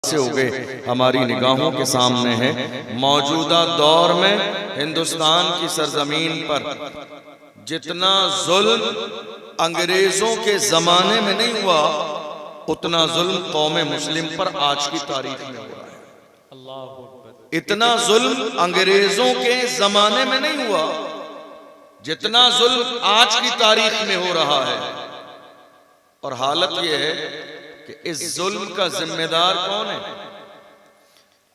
से हो गए हमारी निगाहों के सामने है। मौजूदा दौर में हिंदुस्तान की सरजमीन पर जितना जुल्म अंग्रेजों के जमाने में नहीं हुआ, उतना जुल्म कौम मुस्लिम पर आज की तारीख में हो रहा है। अल्लाह, इतना जुल्म अंग्रेजों के जमाने में नहीं हुआ जितना जुल्म आज की तारीख में हो रहा है। और हालत यह है कि इस जुल्म का जिम्मेदार कौन है?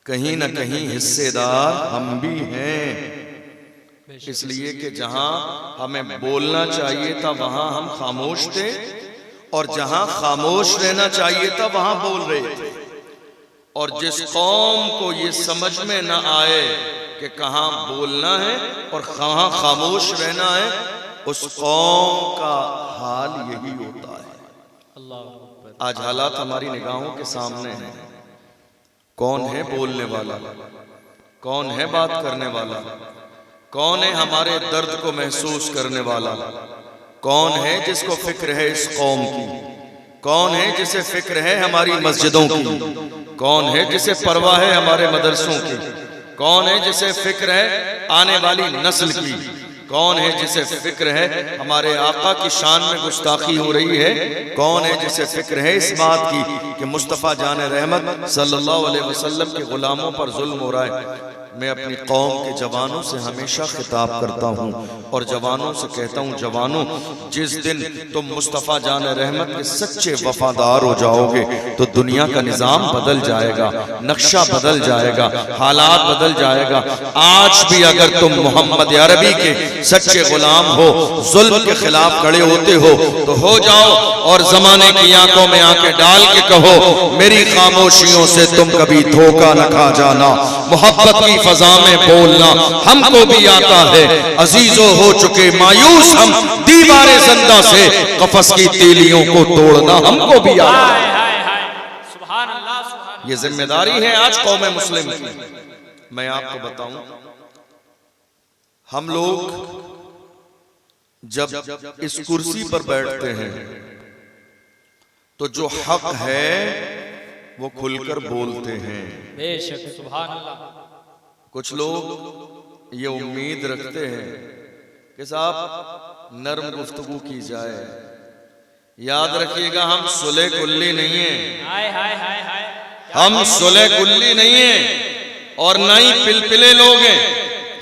कहीं ना कहीं हिस्सेदार हम भी हैं। इसलिए कि जहां हमें बोलना चाहिए था वहां हम खामोश थे, और जहां खामोश रहना चाहिए था वहां बोल रहे थे। और जिस कौम को ये समझ में ना आए कि कहां बोलना है और कहां खामोश रहना है, उस कौम का हाल यही होता है। आज हालात हमारी निगाहों के सामने हैं। कौन है बोलने वाला? कौन है बात करने वाला? कौन है हमारे दर्द को महसूस करने वाला? कौन है जिसको फिक्र है इस कौम की? कौन है जिसे फिक्र है हमारी मस्जिदों की? कौन है जिसे परवाह है हमारे मदरसों की? कौन है जिसे फिक्र है आने वाली नस्ल की? कौन है जिसे फिक्र है हमारे आका की शान में गुस्ताखी हो रही है? कौन है जिसे फिक्र है इस बात की कि मुस्तफ़ा जान रहमत सल्लल्लाहु अलैहि वसल्लम के गुलामों पर जुल्म हो रहा है? मैं अपनी कौम के जवानों से हमेशा खिताब करता हूँ और जवानों से कहता हूँ, जवानों, जिस दिन तुम मुस्तफ़ा जान रहमत के सच्चे वफादार हो जाओगे तो दुनिया का निज़ाम बदल जाएगा, नक्शा बदल जाएगा, हालात बदल जाएगा। आज भी अगर तुम मोहम्मद अरबी के सच्चे गुलाम हो, जुल्म के खिलाफ खड़े होते हो, तो हो जाओ और जमाने की आंखों में आंखें डाल के कहो, मेरी खामोशियों से तुम कभी धोखा न खा जाना, मोहब्बत की फजा में बोलना हमको भी आता है, अजीजों हो चुके मायूस हम, दीवारे जिंदा से कफस की तीलियों को तोड़ना हमको भी आता है। सुभान अल्लाह। ये जिम्मेदारी है आज कौम मुस्लिम की। मैं आपको बताऊं, हम लोग जब इस कुर्सी पर बैठते हैं तो जो हक है वो खुलकर बोलते हैं। बेशक, सुभान अल्लाह। कुछ लोग ये उम्मीद रखते हैं कि साहब नरम गुफ्तगू की जाए। याद रखिएगा, हम सुले कुल्ली नहीं है, हम सुले कुल्ली नहीं है और न ही पिलपिले लोग हैं।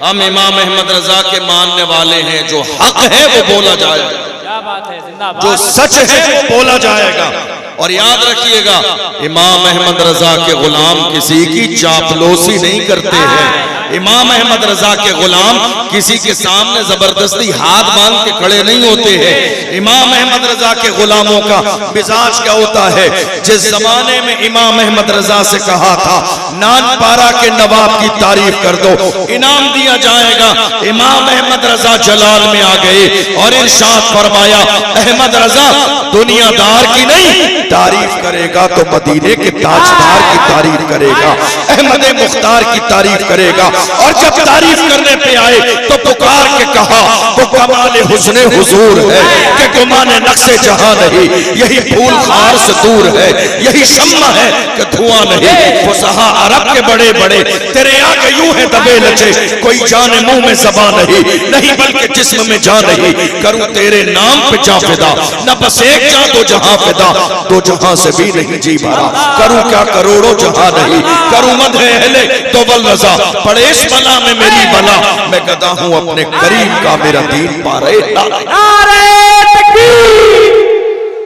हम इमाम अहमद रजा के मानने वाले हैं। जो हक है वो बोला जाएगा, क्या बात है, जिंदाबाद। जो सच है वो बोला जाएगा। और याद रखिएगा, इमाम अहमद रजा के गुलाम किसी की चापलूसी नहीं करते हैं। इमाम अहमद रजा के गुलाम किसी के सामने जबरदस्ती हाथ बांध के खड़े नहीं होते हैं। इमाम अहमद रजा के गुलामों का मिजाज क्या होता है? जिस जमाने में इमाम अहमद रजा से कहा था नानपारा के नवाब की तारीफ कर दो, इनाम दिया जाएगा, इमाम अहमद रजा जलाल में आ गए और इरशाद फरमाया, अहमद रजा दुनियादार की नहीं तारीफ करेगा तो मदीने के ताजदार की तारीफ करेगा, अहमद मुख्तार की तारीफ करेगा। और जब तारीफ करने पे आए तो पुकार के कहा, वो कमाल हुस्ने हुजूर है कि गुमाने नक्शे जहां नहीं, यही फूल खार से दूर है, यही शम्मा है कि धुआं नहीं। फुसहा अरब के बड़े बड़े तेरे आगे यूं है दबे लचे, कोई जाने मुंह में ज़बां नहीं, नहीं बल्कि जिस्म में जान नहीं। करूं तेरे नाम पे जा फिदा, न बस एक जा दो जहां फिदा, दो जहां से भी नहीं जी भरा। करूं क्या करोड़ों जहां नहीं, करूं मदह अहले तो वल रजा, पड़े इस बला में मेरी बला, मैं गदा हूं अपने करीम का, मेरा दीन पारे। नारे तकबीर,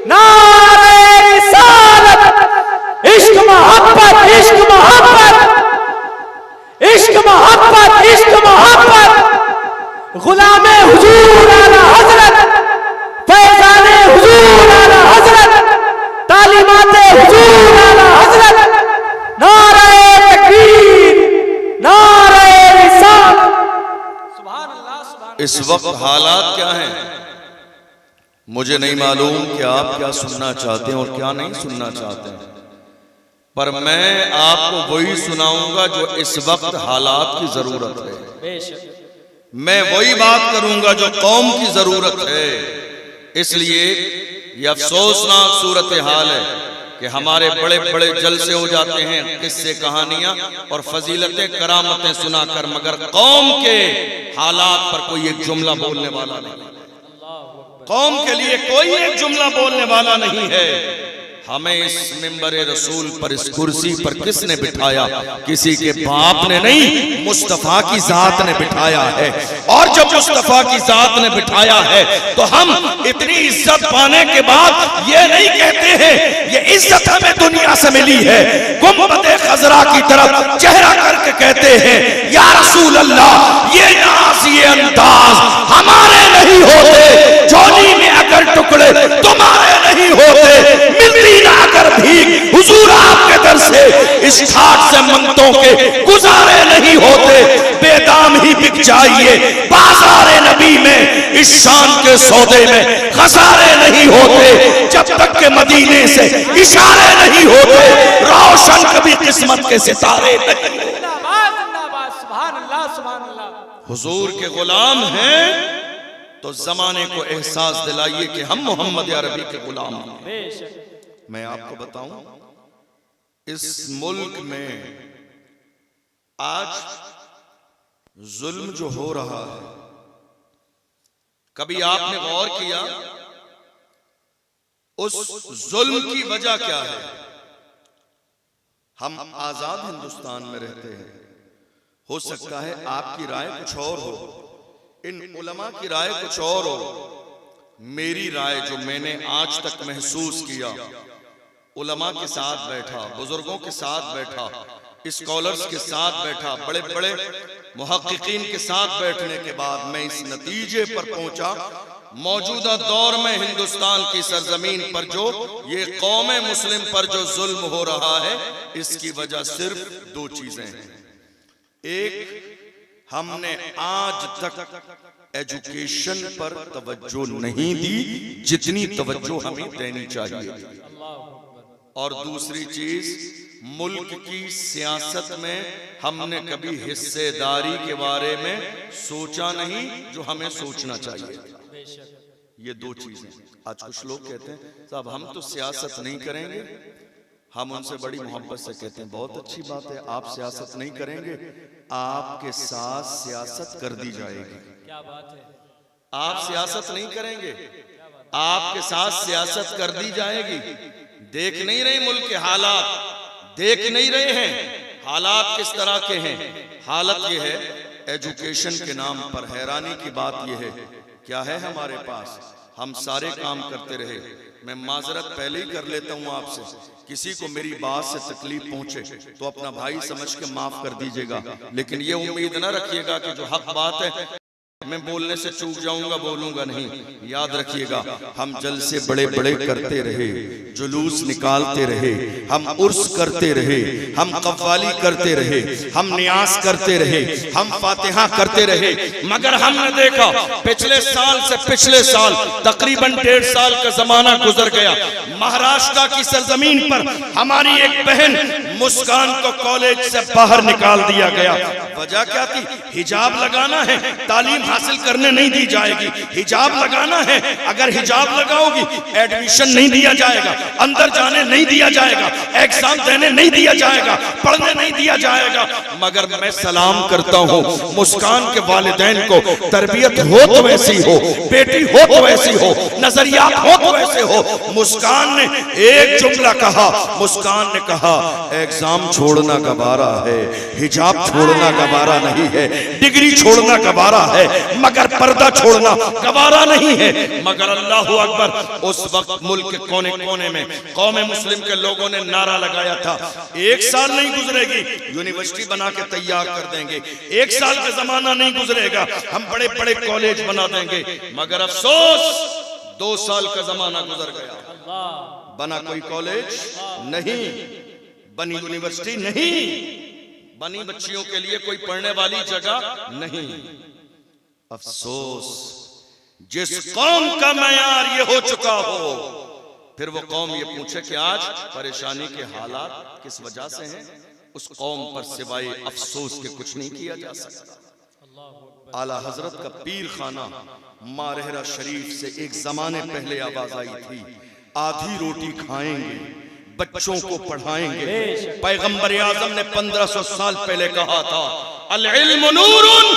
नारे रिसालत, इश्क मोहब्बत, इश्क मोहब्बत, इश्क मोहब्बत, इश्क मोहब्बत। गुलामे हुजूर आला हजरत, फैजाने हुजूर आला हजरत, तालीमाते हुजूर आला हजरत। नारे तकबीर, नारे रिसालत। सुभान अल्लाह, सुभान अल्लाह। इस वक्त हालात क्या हैं मुझे नहीं मालूम कि आप क्या सुनना चाहते हैं और क्या नहीं सुनना चाहते हैं, पर मैं आपको वही सुनाऊंगा जो इस वक्त हालात की जरूरत है। मैं वही बात करूंगा जो कौम की जरूरत है। इसलिए ये अफसोसनाक सूरत हाल है कि हमारे बड़े बड़े जलसे हो जाते हैं, किस्से कहानियां और फजीलतें करामतें सुनाकर, मगर कौम के हालात पर कोई एक जुमला बोलने वाला नहीं, कौम के लिए कोई एक जुमला बोलने वाला नहीं है। हमें इस मिंबर रसूल पर, इस कुर्सी पर किसने बिठाया? किसी के बाप ने नहीं, मुस्तफा की जात ने बिठाया है। और जब मुस्तफा की जात ने बिठाया है तो हम इतनी इज्जत पाने के बाद ये नहीं कहते हैं ये इज्जत हमें दुनिया से मिली है। गुंबदे खजरा की तरफ चेहरा करके कहते हैं या रसूल अल्लाह, ये नाज ये अंदाज हमारे नहीं होते, झोली में अगर टुकड़े तुम्हारे नहीं होते, मिलती ना अगर भीख हुजूर आपके दर से, इस ठाट से मंगतों के गुजारे नहीं होते, बेदाम ही बिक जाइए बाजारे नबी में, इस शान के सौदे में खसारे नहीं होते, जब तक के मदीने से इशारे नहीं होते, रोशन कभी किस्मत के सितारे नहीं। हुजूर के गुलाम हैं तो जमाने को एहसास दिलाइए कि हम मोहम्मद अरबी के गुलाम हैं। मैं आपको बताऊं, इस मुल्क में आज जुल्म जो हो रहा है, कभी आपने गौर किया उस जुल्म की वजह क्या है? हम आजाद हिंदुस्तान में रहते हैं, हो सकता है आपकी राय कुछ और हो, इन उलमा की राय कुछ और हो। मेरी राय जो मैंने आज तक महसूस किया, उलमा के साथ बैठा, बुजुर्गों के साथ बैठा, स्कॉलर्स के साथ बैठा, बड़े बड़े मुहक्किकीन के साथ बैठने के बाद मैं इस नतीजे पर पहुंचा, मौजूदा दौर में हिंदुस्तान की सरजमीन पर जो ये कौम मुस्लिम पर जो जुल्म हो रहा है, इसकी वजह सिर्फ दो चीजें हैं। एक, हमने आज तक एजुकेशन पर तवज्जो नहीं दी जितनी तवज्जो हमें देनी चाहिए, और दूसरी चीज, मुल्क की सियासत में हमने कभी हिस्सेदारी के बारे में सोचा नहीं जो हमें सोचना चाहिए। ये दो चीजें। आज कुछ लोग कहते हैं साहब हम तो सियासत नहीं करेंगे, हम उनसे बड़ी मोहब्बत से कहते हैं बहुत अच्छी बात है, आप सियासत नहीं करेंगे, आपके साथ सियासत कर दी जाएगी। क्या बात है? आप सियासत नहीं करेंगे, आपके साथ सियासत कर दी जाएगी। देख नहीं रहे मुल्क के हालात, देख नहीं रहे हैं हालात किस तरह के हैं। हालत ये है, एजुकेशन के नाम पर हैरानी की बात ये है, क्या है हमारे पास, हम सारे काम करते रहे। मैं माजरत पहले ही कर लेता हूं आपसे, किसी को मेरी बात से तकलीफ पहुंचे तो अपना भाई समझ के माफ कर दीजिएगा, लेकिन ये उम्मीद ना रखिएगा कि जो हक बात है मैं बोलने से चूक जाऊंगा, बोलूंगा नहीं। याद रखिएगा, हम जलसे बड़े बड़े करते रहे, जुलूस निकालते रहे, हम उर्स करते रहे, हम कव्वाली करते रहे, हम नियाज करते रहे, हम फातिहा करते रहे, मगर हमने देखा पिछले साल से पिछले साल तकरीबन 1.5 साल का जमाना गुजर गया, महाराष्ट्र की सरजमीन पर हमारी एक बहन मुस्कान को कॉलेज से बाहर निकाल दिया गया। वजह क्या थी? हिजाब लगाना है, तालीम हासिल करने नहीं दी जाएगी। हिजाब लगाना है, अगर हिजाब लगाओगी एडमिशन नहीं दिया जाएगा, अंदर जाने नहीं दिया जाएगा, एग्जाम देने नहीं दिया जाएगा, पढ़ने नहीं दिया जाएगा। मगर मैं सलाम करता हूँ मुस्कान के वालिदैन को, तरबियत हो तो वैसी हो, बेटी हो तो वैसी हो, नजरियात हो तो वैसे हो। मुस्कान ने एक जुमला कहा, मुस्कान ने कहा एग्जाम छोड़ना गवारा है, हिजाब छोड़ना गवारा नहीं है, डिग्री छोड़ना गवारा है, मगर पर्दा छोड़ना गवारा नहीं है। मगर अल्लाह अकबर, उस वक्त मुल्क के कोने कोने में कौम मुस्लिम के लोगों ने नारा लगाया था, 1 साल नहीं गुजरेगी यूनिवर्सिटी बना के तैयार कर देंगे, 1 साल का जमाना नहीं गुजरेगा हम बड़े बड़े कॉलेज बना देंगे। मगर अफसोस 2 साल का जमाना गुजर गया, बना कोई कॉलेज नहीं, बनी यूनिवर्सिटी नहीं, बनी बच्चियों के लिए कोई पढ़ने वाली जगह नहीं। अफसोस, जिस कौम का मयार ये हो चुका हो, फिर वो कौम ये पूछे कि आज परेशानी के हालात किस वजह से हैं, उस कौम पर सिवाय अफसोस के कुछ नहीं किया जा सकता। आला हजरत का पीर खाना मारहरा शरीफ से एक जमाने पहले आवाज आई थी, आधी रोटी खाएंगे बच्चों को पढ़ाएंगे। पैगंबर आजम ने 1500 साल पहले कहा था, अल इल्म नूरुन,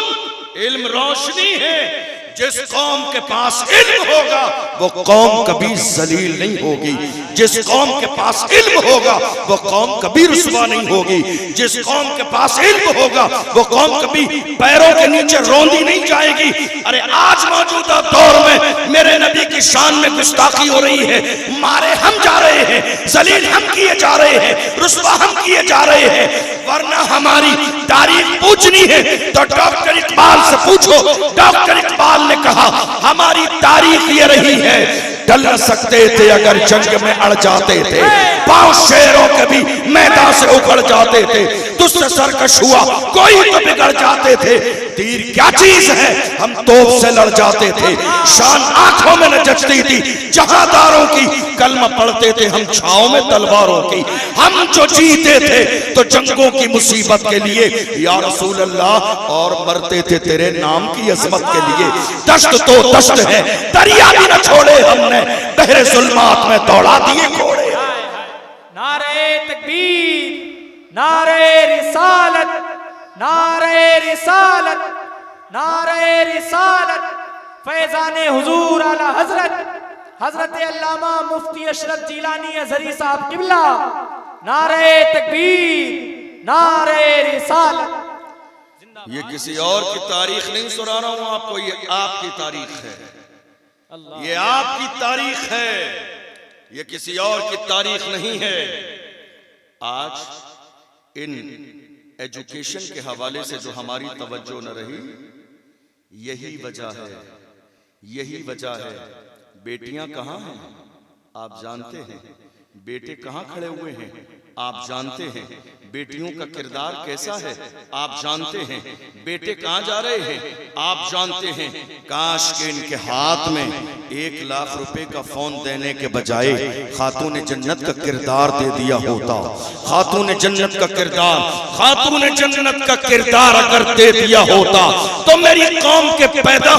इल्म रोशनी है। जिस कौम के पास इल्म होगा वो कौम कभी जलील नहीं होगी। जिस कौम के पास इल्म होगा वो कौम कभी रुसवा नहीं होगी। जिस कौम के पास इल्म होगा वो कौम कभी पैरों के नीचे रोंदी नहीं जाएगी। अरे आज मौजूदा दौर में मेरे नबी की शान में गुस्ताखी हो रही है, मारे हम जा रहे हैं, जलील हम किए जा रहे हैं, रुसवा हम किए जा रहे हैं। वरना हमारी तारीख पूछनी है तो डॉक्टर इकबाल से पूछो। डॉक्टर इकबाल ने कहा हमारी तारीख ये रही है, डल न सकते थे अगर जंग में अड़ जाते थे, पांव शेरों के भी मैदान से उखड़ जाते थे, तुझसे सरकश हुआ कोई तो बिगड़ जाते थे। तीर क्या चीज है, हम तोप से लड़ जाते थे, शान आंखों में न जचती थी जहादारों की, कलमा पढ़ते थे हम छाओं में तलवारों की। हम जो जीते थे तो जंगों की मुसीबत के लिए या रसूल अल्लाह, और मरते थे तेरे नाम की अजमत के लिए। दश्त तो दश्त है, दरिया भी न छोड़े हमने, बहरे जुल्मात में दौड़ा दिए घोड़े। नारे तकबीर, नारे रिसालत, नारे रिसालत, नारे रिसालत। फैजाने हुजूर आला हजरत हजरत अल्लामा मुफ्ती अशरफ जिलानी अजहरी साहब किबला। नारे तकबीर, नारे रिसालत। ये किसी और की तारीख नहीं सुना रहा हूं आपको, ये आपकी तारीख है, ये आपकी तारीख है, ये किसी और की तारीख नहीं है। आज इन एजुकेशन के हवाले से जो हमारी तवज्जो न रही, यही वजह है, यही वजह है। बेटियां कहां हैं आप जानते हैं, बेटे कहां खड़े हुए हैं आप जानते हैं, बेटियों का किरदार कैसा है आप जानते हैं, बेटे कहां जा रहे हैं आप जानते हैं। काश के इनके हाथ में 1 लाख रुपए का फोन देने के बजाय खातून जन्नत का किरदार दे दिया होता। खातून जन्नत का किरदार, खातून जन्नत का किरदार अगर दे दिया होता तो मेरी कौम के पैदा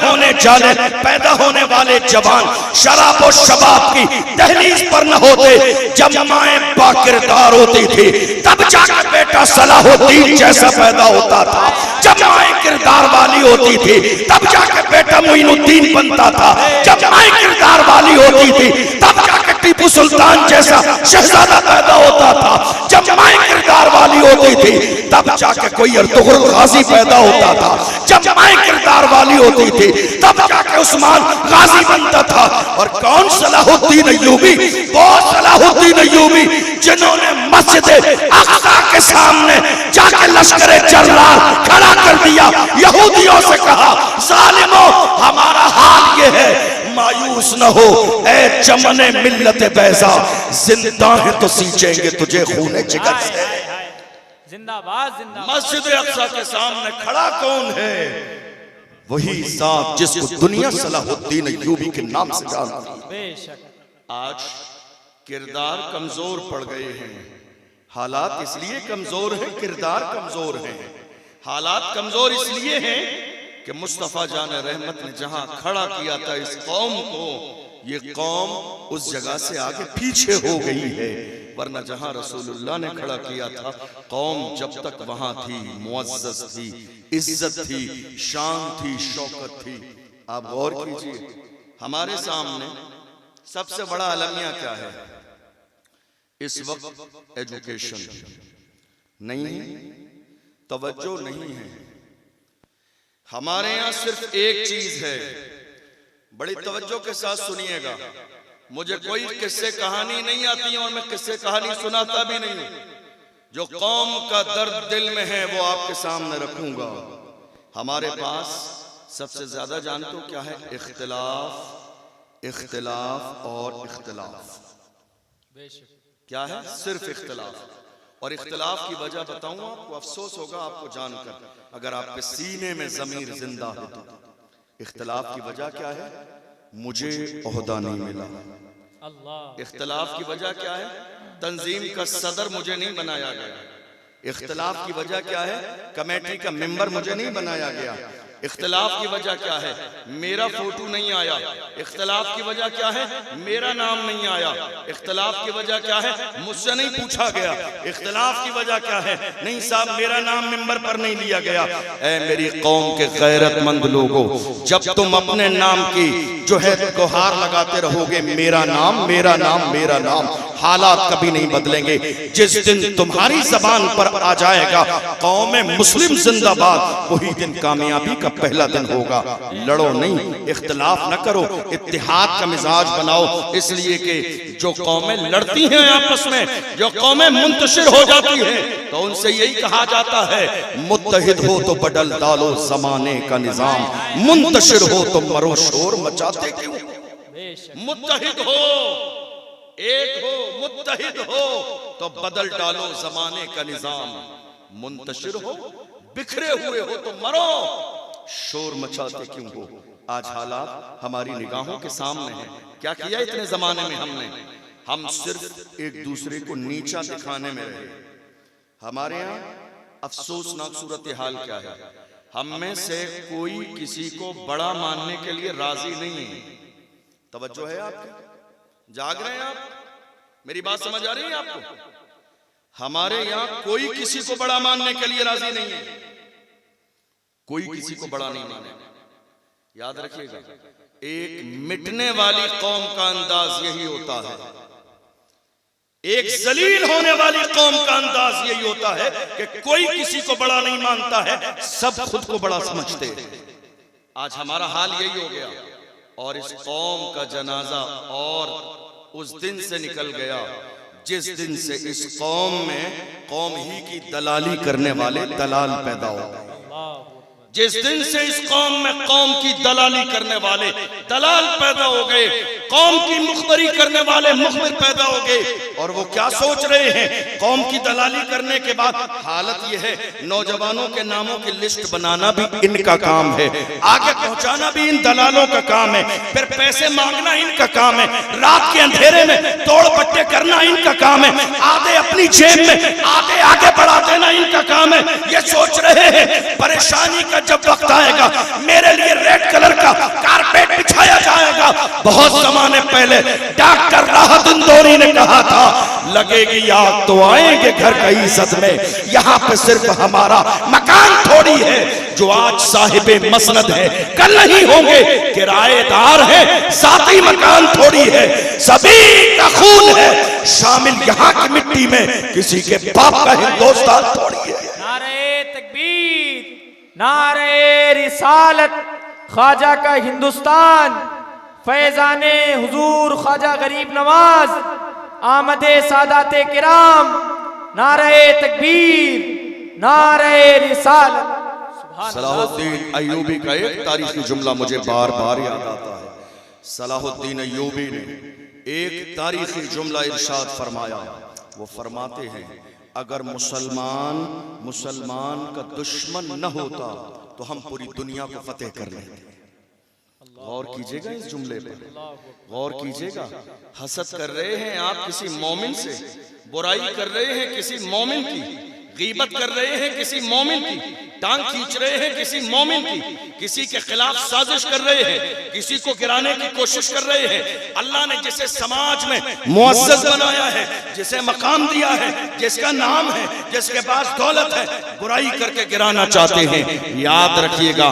होने वाले जवान शराब और शबाब की दहलीज पर न होते। जब माएं बाकिरदार होती थी तब जाकर बेटा सलाहुद्दीन जैसा पैदा होता था। जब माएं किरदार वाली होती थी तब जाकर बेटा मोइनुद्दीन बनता था। जब माएं किरदार वाली होती थी तब जाकर टीपू सुल्तान जैसा शहजादा पैदा होता था। जब माएं किरदार वाली होती थी तब जाकर कोई अर्तुगरुल गाजी पैदा होता था। जब माएं किरदार वाली होती थी तब जाकर उस्मान गाजी बनता था। और कौन सलाहुद्दीन अय्यूबी, वो सलाहुद्दीन अय्यूबी जिन्होंने मस्जिद अक्सा के सामने जाकर लश्करे जर्रार खड़ा कर दिया, यहूदियों से कहा जालिमों हमारा हाल ये है, मायूस न हो ए चमने मिल्लत बैजा, जिंदा है तो सींचेंगे तुझे खूने जिगर से। जिंदाबाद जिंदाबाद। मस्जिद अक्सा के सामने खड़ा कौन है? वही साहब जिसको दुनिया सलाहुद्दीन अय्यूबी के नाम से जानती है। बेशक आज किरदार कमजोर पड़ गए हैं। हालात इसलिए कमजोर हैं, किरदार कमजोर हैं। हालात कमजोर इसलिए हैं कि मुस्तफा जान रहमत ने जहां खड़ा किया था इस कौम को, ये कौम उस जगह से आगे पीछे हो गई है। वरना जहां रसूलुल्लाह ने खड़ा किया था, कौम जब तक वहां थी, मुअज़्ज़ज़ थी, इज्जत थी, शान थी, शौकत थी। आप गौर कीजिए, हमारे सामने सबसे बड़ा अलमिया क्या है इस वक्त? एजुकेशन नहीं है, तवज्जो नहीं है। हमारे यहां सिर्फ एक चीज है, बड़ी तवज्जो के साथ सुनिएगा। मुझे कोई किस्से कहानी नहीं आती और मैं किस्से कहानी सुनाता भी नहीं हूं। जो कौम का दर्द दिल में है वो आपके सामने रखूंगा। हमारे पास सबसे ज्यादा जानते हो क्या है? इख्तिलाफ, इख्तिलाफ और इख्तिलाफ। क्या है? सिर्फ इख्तिलाफ। और इख्तिलाफ की वजह बताऊं आपको, अफसोस होगा आपको जानकर, अगर आपके सीने में जमीर जिंदा है तो। इख्तिलाफ की वजह क्या है? मुझे ओहदा नहीं मिला। अल्लाह। इख्तिलाफ की वजह क्या है? तंजीम का सदर मुझे नहीं बनाया गया। इख्तिलाफ की वजह क्या है? कमेटी का मेंबर मुझे नहीं बनाया गया। इख्तिलाफ की वजह क्या है? मेरा फोटो नहीं आया। इख्तिलाफ की वजह क्या है? मेरा नाम नहीं आया। इख्तिलाफ की वजह क्या है? मुझसे नहीं पूछा गया। इख्तिलाफ की वजह क्या है? नहीं साहब, मेरा नाम मिंबर पर नहीं लिया गया। ऐ मेरी कौम के गैरतमंद लोगों, जब तुम अपने नाम की जो है गुहार लगाते रहोगे, मेरा नाम मेरा नाम मेरा नाम, हालात कभी नहीं बदलेंगे। जिस दिन तुम्हारी जबान पर आ जाएगा कौम मुस्लिम जिंदाबाद, वही दिन कामयाबी का पहला दिन होगा। लड़ो नहीं, इख्तिलाफ न करो, इत्तिहाद का मिजाज बनाओ। इसलिए कि जो कौमें लड़ती हैं आपस में, जो कौमें मुंतशिर हो जाती हैं, तो उनसे यही कहा जाता है मुत्तहिद हो तो बदल डालो जमाने का निजाम, मुंतशिर हो तो मरो शोर मचाते क्यों। मुत्तहिद हो, एक हो, मुत्तहिद हो तो बदल डालो जमाने का निजाम, मुंतशिर हो बिखरे हुए हो तो मरो, शोर मचाते क्यों हो। आज हालात हमारी निगाहों के सामने हैं। क्या किया इतने जमाने में हमने? हम सिर्फ एक दूसरे को नीचा दिखाने में रहे। हमारे यहाँ अफसोसनाक सूरत हाल क्या है? हम में से कोई किसी को बड़ा मानने के लिए राजी नहीं है। तवज्जो है आपकी? जाग रहे हैं आप? मेरी बात समझ आ रही है आपको? हमारे यहाँ कोई किसी को बड़ा मानने के लिए राजी नहीं है। कोई किसी को बड़ा नहीं माने। याद रखिएगा, एक मिटने वाली कौम का अंदाज यही होता है, एक जलील होने वाली कौम का अंदाज यही होता है कि कोई किसी को बड़ा नहीं मानता है, सब खुद को बड़ा समझते हैं। आज हमारा हाल यही हो गया और इस कौम का जनाजा और उस दिन से निकल गया जिस दिन से इस कौम में कौम ही की दलाली करने वाले दलाल पैदा हो गए। जिस दिन से इस कौम में कौम की दलाली करने वाले दलाल पैदा हो गए, कौम की मुखबरी करने वाले मुखबिर पैदा हो गए। और वो क्या सोच रहे हैं? कौम की दलाली करने के बाद हालत ये है, नौजवानों के नामों की लिस्ट बनाना भी इनका काम है, आगे पहुंचाना भी इन दलालों का काम है, फिर पैसे मांगना इनका काम है, रात के अंधेरे में तोड़ पट्टे करना इनका काम है, आधे अपनी जेब में आधे आगे बढ़ा देना इनका काम है। ये सोच रहे हैं परेशानी का जब वक्त आएगा मेरे लिए रेड कलर का कारपेट बिछाया जाएगा। बहुत जमाने पहले डॉक्टर राहत इंदौरी ने कहा था, लगेगी आग तो आएंगे घर का इज्जत में, यहाँ पे सिर्फ हमारा मकान थोड़ी है, जो आज साहिबे मसनद है कल नहीं होंगे, किराएदार है, साथी मकान थोड़ी है, सभी का खून है शामिल यहाँ की मिट्टी में, किसी के बाप का हिंदुस्तान थोड़ी है। नारे तकबीर, नारे रिसालत, ख्वाजा का हिंदुस्तान, फैजाने हुजूर ख्वाजा गरीब नवाज, आमदे सादाते किराम, नारे तकबीर, नारे रिसालत। सलाहुद्दीन अय्यूबी का एक तारीखी जुमला मुझे बार बार याद आता है। सलाहुद्दीन अय्यूबी ने एक तारीखी जुमला इरशाद फरमाया। वो फरमाते हैं, अगर मुसलमान का दुश्मन न होता तो हम पूरी दुनिया को फतेह कर लेते। गौर कीजिएगा इस जुमले पर, गौर कीजिएगा। हसद कर रहे हैं आप किसी मोमिन से, बुराई कर रहे हैं किसी मोमिन की, गीबत कर रहे हैं किसी मोमिन की, टांग खींच रहे हैं किसी मोमिन की, किसी के खिलाफ साजिश कर रहे हैं, किसी को गिराने की कोशिश कर रहे हैं। अल्लाह ने जिसे समाज में मुअज़्ज़ज़ बनाया है, जिसे मकाम दिया है, जिसका नाम है, जिसके पास दौलत है, बुराई करके गिराना चाहते हैं। याद रखिएगा,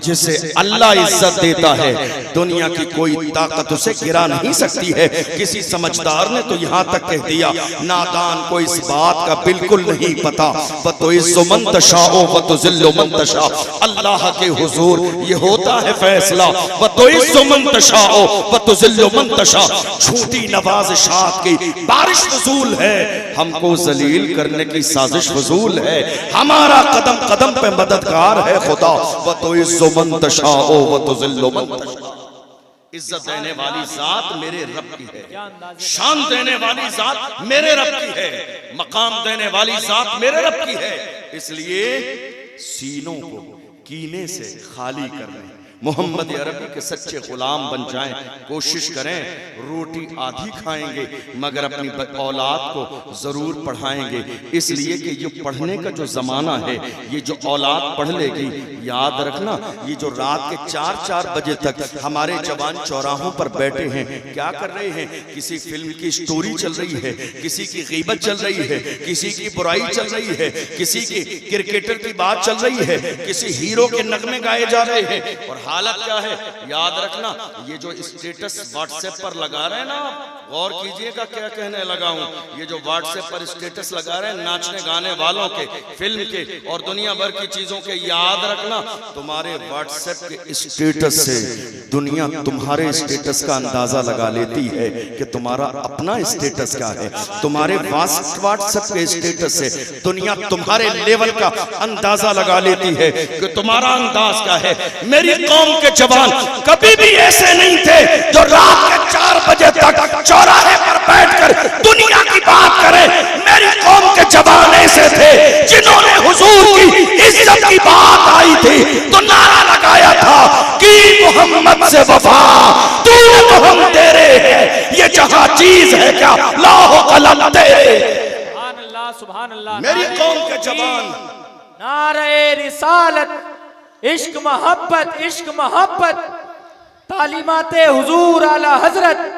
जिसे अल्लाह इज्जत देता है दुनिया की कोई ताकत उसे गिरा नहीं सकती है। किसी समझदार ने तो यहाँ तक कह दिया, नादान को इस बात का बिल्कुल नहीं पता, वतुइज़्ज़ु मन तशाअ वतुज़िल्लु मन तशाअ, अल्लाह के हुजूर ये होता है फैसला, वतुइज़्ज़ु मन तशाअ वतुज़िल्लु मन तशाअ। झूठी नवाज़िशात की बारिश फजूल है, हमको जलील करने की साजिश फजूल है, हमारा कदम कदम पे मददगार है खुदा, वतुइज़्ज़ु मन तशाअ वतुज़िल्लु मन तशाअ। इज्जत देने वाली जात मेरे रब की है, शान देने वाली जात मेरे रब की है, मकाम देने वाली जात मेरे रब की है। इसलिए सीनों को कीने से खाली कर लें, मोहम्मद अरबी के सच्चे गुलाम बन जाएं। कोशिश करें, रोटी आधी खाएंगे मगर अपनी औलाद को जरूर पढ़ाएंगे, इसलिए कि ये पढ़ने का जो जमाना है, ये जो औलाद पढ़ लेगी, याद रखना, ये जो रात के 4-4 बजे तक हमारे जवान चौराहों पर बैठे हैं, क्या कर रहे हैं? किसी फिल्म की स्टोरी चल रही है, किसी की गीबत चल रही है, किसी की बुराई चल रही है, किसी की क्रिकेटर की बात चल रही है, किसी हीरो के नगमे गाए जा रहे हैं। और हालत क्या है, याद रखना, ये जो स्टेटस व्हाट्सएप पर लगा रहे हैं ना, गौर कीजिएगा क्या कहने लगा हूं, ये जो व्हाट्सएप पर स्टेटस लगा रहे हैं नाचने गाने वालों के, फिल्म के और दुनिया भर की चीजों के, याद रखना, तुम्हारे व्हाट्सएप के स्टेटस से दुनिया तुम्हारे स्टेटस का अंदाजा लगा लेती है कि तुम्हारा अपना स्टेटस क्या है। तुम्हारे व्हाट्सएप के स्टेटस से दुनिया तुम्हारे लेवल का अंदाजा लगा लेती है कि तुम्हारा अंदाज क्या है। मेरी कौम के जवान कभी भी ऐसे नहीं थे जो रात के 4 बजे तक चौराहे पर बैठकर दुनिया की बात करें। मेरी कौम के जवान ऐसे थे जिन्होंने हुजूर की इज्जत की बात आई थी तो नारा लगाया था कि मोहम्मद से वफा, तूने तो हम तेरे हैं, ये जहां चीज है क्या लाहो कलम तेरे। सुभान अल्लाह, सुभान अल्लाह। मेरी कौम के जवान नारे रिसालत, इश्क मोहब्बत, इश्क मोहब्बत, तालीमाते हुजूर आला हजरत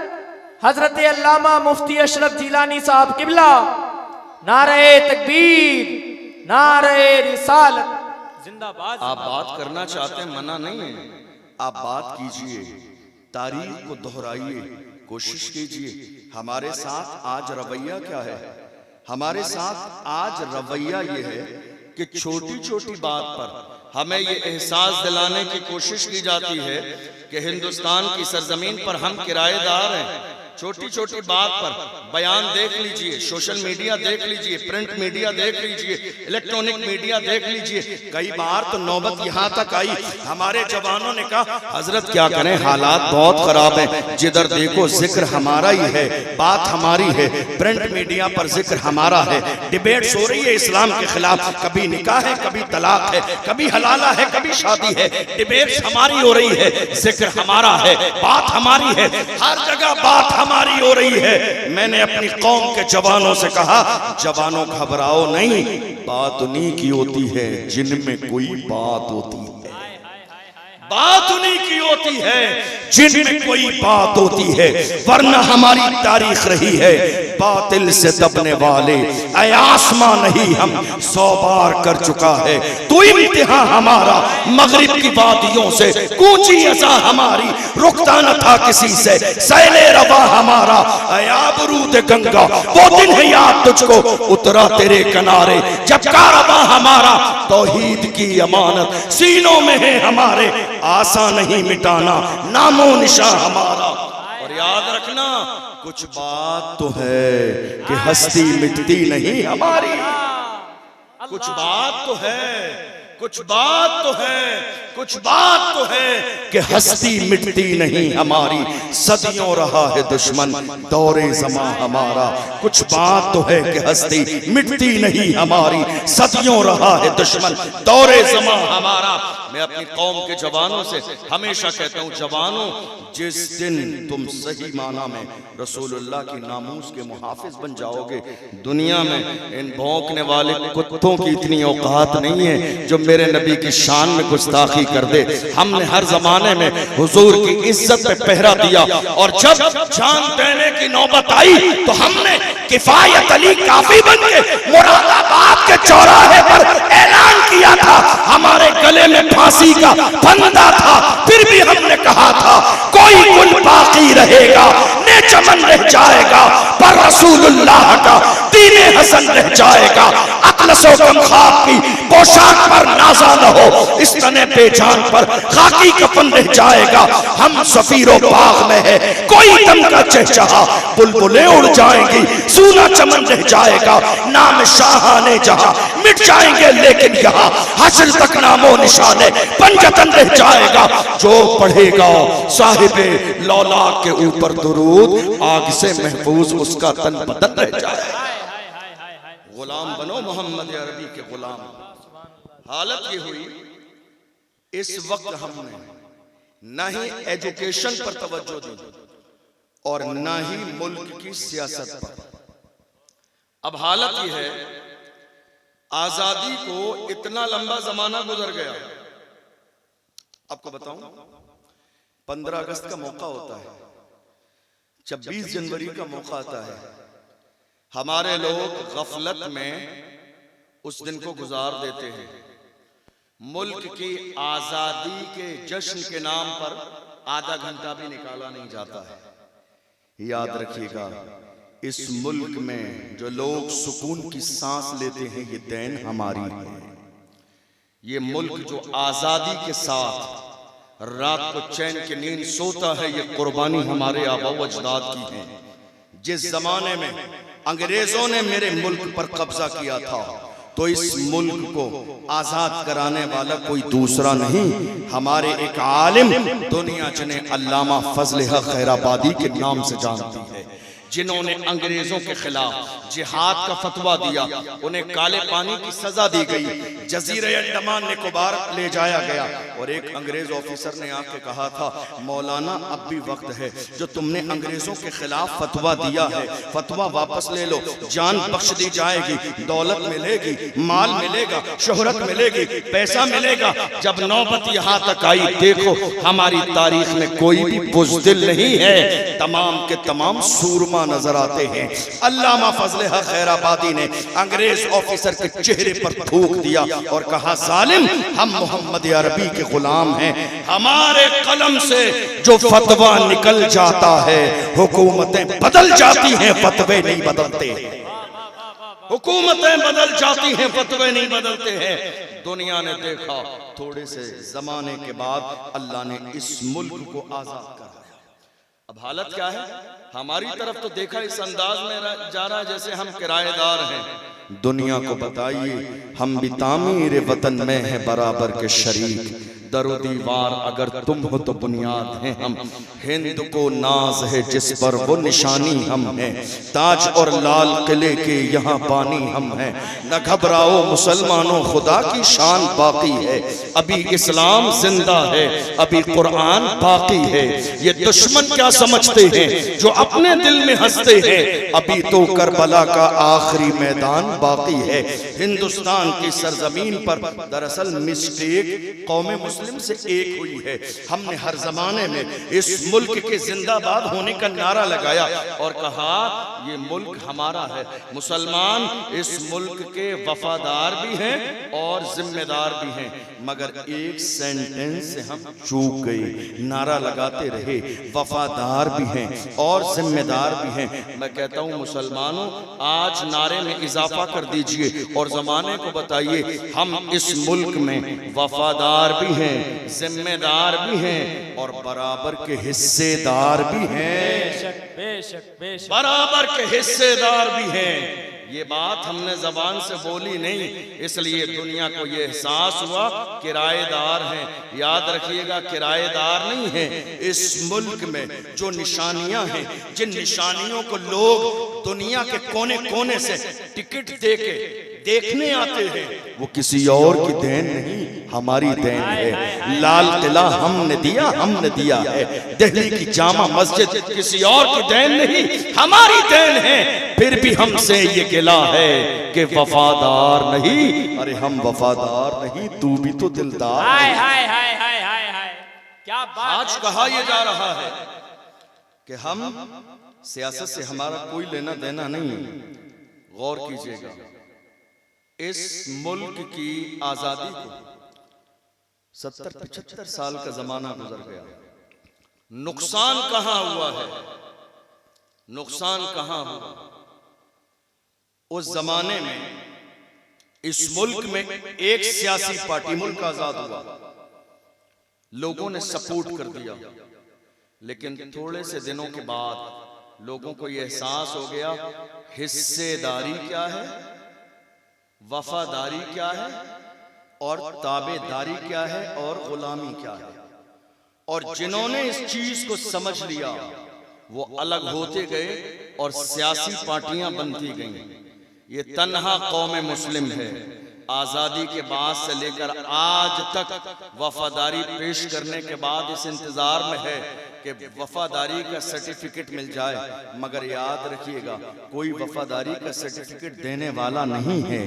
हजरत अल्लामा मुफ्ती अशरफ जिलानी साहब किबला, नारे तकबीर, नारे रिसालत, जिंदाबाद। आप बात करना चाहते हैं, मना नहीं है, आप बात कीजिए, तारीख को दोहराइए, कोशिश कीजिए। हमारे साथ आज रवैया क्या है? हमारे साथ आज रवैया ये है कि छोटी छोटी बात पर हमें ये एहसास दिलाने की कोशिश की जाती है कि हिंदुस्तान की सरजमीन पर हम किराएदार हैं। छोटी छोटी बात पर बयान देख लीजिए, सोशल मीडिया देख लीजिए, प्रिंट मीडिया देख लीजिए, इलेक्ट्रॉनिक मीडिया देख लीजिए। कई बार तो नौबत यहाँ तक आई, हमारे जवानों ने कहा हजरत क्या करें, हालात बहुत खराब हैं, जिधर देखो जिक्र हमारा ही है, बात हमारी है, प्रिंट मीडिया पर जिक्र हमारा है, डिबेट्स हो रही है इस्लाम के खिलाफ, कभी निकाह है, कभी तलाक है, कभी हलाला है, कभी शादी है, डिबेट्स हमारी हो रही है, जिक्र हमारा है, बात हमारी है, हर जगह बात हमारी हो रही है। मैंने अपनी कौम के जवानों से कहा, जवानों घबराओ नहीं, बात उन्हीं की होती है जिनमें कोई बात होती है, बात उन्हीं की होती है जिनमें कोई बात होती है, वरना हमारी तारीख रही है बातिल से दबने वाले, ऐ आसमां नहीं हम 100 बार कर चुका है तो इम्तिहान हमारा, मगरिब की वादियों से कूची अज़ा हमारी, रुकता न था किसी से सैले रवा हमारा, ऐ आबरूद गंगा वो दिन है याद तुझको उतरा तेरे किनारे, जब कारवां हमारा तौहीद की अमानत सीनों में है हमारे, आसा नहीं मिटाना नामो निशा हमारा। और याद रखना, कुछ बात तो है कि हस्ती मिटती नहीं हमारी, कुछ बात तो है, कुछ बात तो है, कुछ बात तो है कि हस्ती मिटती नहीं हमारी, सदियों रहा है दुश्मन दौरे ज़मा हमारा, कुछ बात तो है कि हस्ती मिटती नहीं हमारी, सदियों रहा है दुश्मन दौरे ज़मा हमारा। मैं अपनी कौम के जवानों से हमेशा कहता हूँ, जवानों जिस दिन तुम सही माना में रसूलुल्लाह की नामूस के मुहाफिज बन जाओगे, दुनिया में इन भौंकने वाले कुत्तों की इतनी औकात नहीं है जो मेरे नबी की शान में गुस्ताखी कर दे। हमने हर जमाने में हुजूर की इज्जत पे पहरा दिया और जब जान देने की नौबत आई तो हमने किफायत अली काफी बन के मुरादाबाद के चौराहे पर ऐलान किया था, हमारे गले में फांसी का फंदा था, फिर भी हमने कहा था कोई गुल बाकी रहेगा, ने चमन रह जाएगा, पर रसूलुल्लाह का दीने हसन रह जाएगा, अतलसो कम खाक की पोशाक पर नाजा न हो, इस तने पेचान पर खाकी कफन रह जाएगा, हम सफीरो बाग में है कोई दम का चहचहा, बुलबुलें उड़ जाएंगी, सूना चमन रह जाएगा, नाम शाहाने जहां मिट जाएंगे, लेकिन यहाँ हश्र तक नामो निशाने पंजतन रह जाएगा, जो पढ़ेगा साहिबे लौला के ऊपर दुरूद, आग से महफूज उसका तन बदन रह जाएगा। गुलाम बनो मोहम्मद अरबी के गुलाम। हालत ये हुई, इस वक्त हमने न ही एजुकेशन पर तवज्जो दी और न ही मुल्क की सियासत पर। अब हालत यह है, आजादी को इतना लंबा जमाना गुजर गया। आपको बताऊं, 15 अगस्त का मौका होता है, 26 जनवरी का मौका आता है, हमारे लोग गफलत में उस दिन को गुजार देते हैं। मुल्क की आजादी के जश्न के नाम पर आधा घंटा भी निकाला नहीं जाता है। याद रखिएगा, इस मुल्क में जो लोग सुकून की सांस लेते हैं, ये देन हमारी है। ये मुल्क जो आजादी के साथ रात को चैन की नींद सोता है, ये कुर्बानी हमारे आबा व अजदाद की है। जिस जमाने में अंग्रेजों ने मेरे मुल्क पर कब्जा किया था, तो इस मुल्क को आजाद कराने वाला कोई दूसरा नहीं, हमारे एक आलिम दुनिया जिन्हें अल्लामा फजल हक खैराबादी के नाम से जानती है, जिन्होंने अंग्रेजों के खिलाफ जिहाद का फतवा दिया। उन्हें काले पानी की सजा दी गई, जजीरे अंडमान निकोबार ले जाया गया और एक अंग्रेज ऑफिसर ने आके कहा था, मौलाना अब भी वक्त है, जो तुमने अंग्रेजों के खिलाफ फतवा दिया है, फतवा वापस ले लो, जान बख्श दी जाएगी, दौलत मिलेगी, माल मिलेगा, शोहरत मिलेगी, पैसा मिलेगा। जब नौबत यहाँ तक आई, देखो हमारी तारीख में कोई भी बुज़दिल नहीं है, तमाम के तमाम सूरमा नजर आते हैं। अल्लामा फजल हक खैराबादी ने अंग्रेज ऑफिसर के चेहरे पर थूक दिया और कहा, जालिम, हम मोहम्मद अरबी के गुलाम हैं, हमारे कलम से जो फतवा निकल जाता है, हुकूमतें बदल जाती हैं, फतवे नहीं बदलते। हुकूमतें बदल जाती हैं, फतवे नहीं बदलते हैं। दुनिया ने देखा, थोड़े से जमाने के बाद अल्लाह ने इस मुल्क को आजाद कर दिया। अब हालत क्या है, हमारी तरफ तो देखा इस अंदाज में जा रहा है जैसे हम किराएदार हैं। दुनिया को बताइए, हम भी तामीर वतन में हैं बराबर के शरीक, दरो दीवार अगर तुम हो तो बुनियाद हैं हम, हिंद को नाज है जिस पर वो निशानी हम हैं, ताज और लाल किले के यहाँ बानी हम हैं। न घबराओ मुसलमानों, खुदा की शान बाकी है, अभी इस्लाम जिंदा है, अभी कुरान बाकी है। ये दुश्मन क्या समझते हैं जो अपने दिल में हंसते हैं, अभी तो करबला का आखिरी मैदान बाकी है। हिंदुस्तान की सरजमीन पर दरअसल मिस्टेक कौमे मुस्लिम से एक हुई है। हमने हर जमाने में इस मुल्क के जिंदाबाद होने का नारा लगाया और कहा, ये मुल्क हमारा है। मुसलमान इस मुल्क के वफादार भी हैं और जिम्मेदार भी हैं, मगर एक सेंटेंस से हम चूक गए। नारा लगाते रहे, वफादार भी हैं और जिम्मेदार भी हैं। मैं कहता हूं मुसलमानों, आज नारे में इजाफा कर दीजिए और जमाने को बताइए, हम इस मुल्क में वफादार भी हैं, जिम्मेदार भी हैं और बराबर के हिस्सेदार भी हैं। बेशक बेशक बेशक, बराबर के हिस्सेदार भी हैं। ये बात हमने जबान से बोली नहीं, इसलिए दुनिया को ये एहसास हुआ किराएदार हैं। याद रखिएगा, किराएदार नहीं है। इस मुल्क में जो निशानियां हैं, जिन निशानियों को लोग दुनिया के कोने कोने से टिकट देके देखने आते हैं, वो किसी और की देन नहीं, हमारी देन है। लाल किला हमने दिया है। दिल्ली की जामा मस्जिद किसी और की देन नहीं, हमारी देन है। फिर भी हमसे ये गिला है कि वफादार नहीं। अरे हम वफादार नहीं, तू भी तो दिलदार। हाय हाय हाय हाय हाय हाय, क्या बात। आज कहा यह जा रहा है कि हम सियासत से हमारा कोई लेना देना नहीं। गौर कीजिएगा, इस मुल्क की आजादी को 70-75 साल का जमाना गुजर गया। नुकसान कहां हुआ है, नुकसान कहां हुआ? उस जमाने में इस मुल्क में एक सियासी पार्टी, मुल्क आजाद हुआ, लोगों ने सपोर्ट कर दिया, लेकिन थोड़े से दिनों के बाद लोगों को यह एहसास हो गया हिस्सेदारी क्या है, वफादारी क्या है और ताबेदारी क्या है और गुलामी क्या है। और जिन्होंने इस चीज को समझ लिया वो अलग होते गए और सियासी पार्टियां बनती गईं। ये तन्हा कौम मुस्लिम है, आज़ादी के बाद से लेकर आज तक वफादारी पेश करने के बाद इस इंतज़ार में है कि वफादारी का सर्टिफिकेट मिल जाए, मगर याद रखिएगा कोई वफादारी का सर्टिफिकेट देने वाला नहीं है।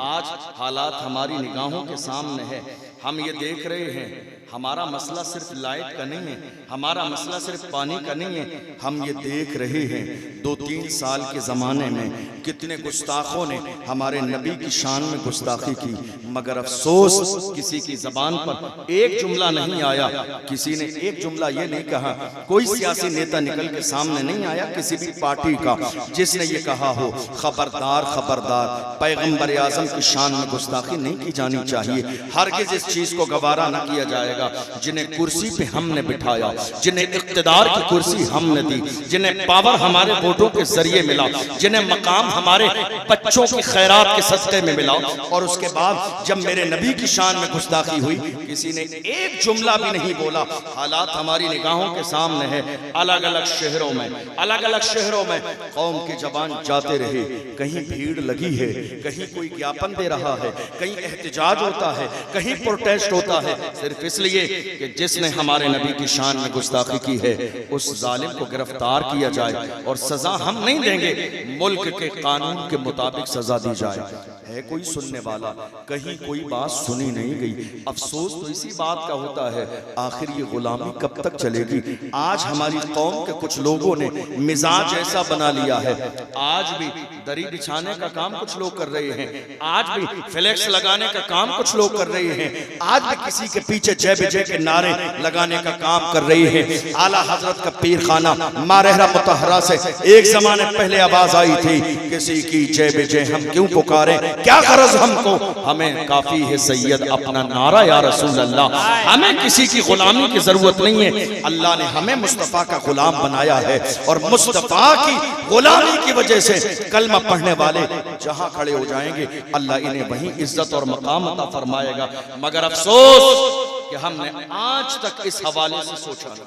आज हालात हमारी निगाहों के सामने है, हम ये देख रहे हैं। हमारा मसला सिर्फ लाइट का नहीं है, हमारा मसला सिर्फ पानी का नहीं है। हम ये देख रहे हैं 2-3 साल के ज़माने में कितने गुस्ताखों ने हमारे नबी की शान में गुस्ताखी की, मगर अफसोस किसी की ज़बान पर एक जुमला नहीं आया, किसी ने एक जुमला ये नहीं कहा, कोई सियासी नेता निकल के सामने नहीं आया किसी भी पार्टी का जिसने ये कहा हो खबरदार खबरदार, पैगम्बर आज़म की शान में गुस्ताखी नहीं की जानी चाहिए। हरगिज़ इस चीज़ को गवारा न किया जाएगा। जिन्हें कुर्सी पे हमने बिठाया, जिन्हें इख्तिदार की कुर्सी हमने दी, जिन्हें पावर हमारे वोटों के जरिए मिला, जिन्हें मकाम हमारे बच्चों की खैरात के सदक़े में मिला, और उसके बाद जब मेरे नबी की शान में गुस्ताखी हुई किसी ने एक जुमला भी नहीं बोला। हालात हमारी निगाहों के सामने है। अलग अलग शहरों में कौम की जबान जाते रहे, कहीं भीड़ लगी है, कहीं कोई ज्ञापन दे रहा है, कहीं एहतजाज होता है, कहीं प्रोटेस्ट होता है, सिर्फ इसलिए कि जिसने हमारे नबी की शान में गुस्ताखी की है उस जालिम को गिरफ्तार किया जाए, और सजा हम नहीं देंगे, मुल्क के कानून के मुताबिक सजा दी जाए। है कोई सुनने वाला? कहीं कोई बात सुनी नहीं गई। अफसोस तो इसी बात का होता है, आखिर ये गुलामी कब तक चलेगी? आज हमारी कौम के कुछ लोगों ने मिजाज ऐसा बना लिया है, आज भी दरी बिछाने का काम कुछ लोग कर रहे हैं, आज भी फ्लेक्स लगाने का काम कुछ लोग कर रहे हैं, आज भी किसी के पीछे जय विजय के नारे लगाने का काम कर रही है। आला हजरत का पीर खाना मारहरा मुतहरा से एक जमाने पहले आवाज आई थी, किसी की जय विजय हम क्यों पुकारे, क्या गरज हमको, हमें काफी है सैयद अपना नारा या रसूल अल्लाह, हमें किसी की गुलामी की जरूरत नहीं है। अल्लाह ने हमें मुस्तफा का गुलाम बनाया है, और मुस्तफा की गुलामी की वजह से कलमा पढ़ने वाले जहां खड़े हो जाएंगे अल्लाह इन्हें वहीं इज्जत और मकाम अता फरमाएगा। मगर अफसोस कि हमने आज तक इस हवाले से सोचा नहीं।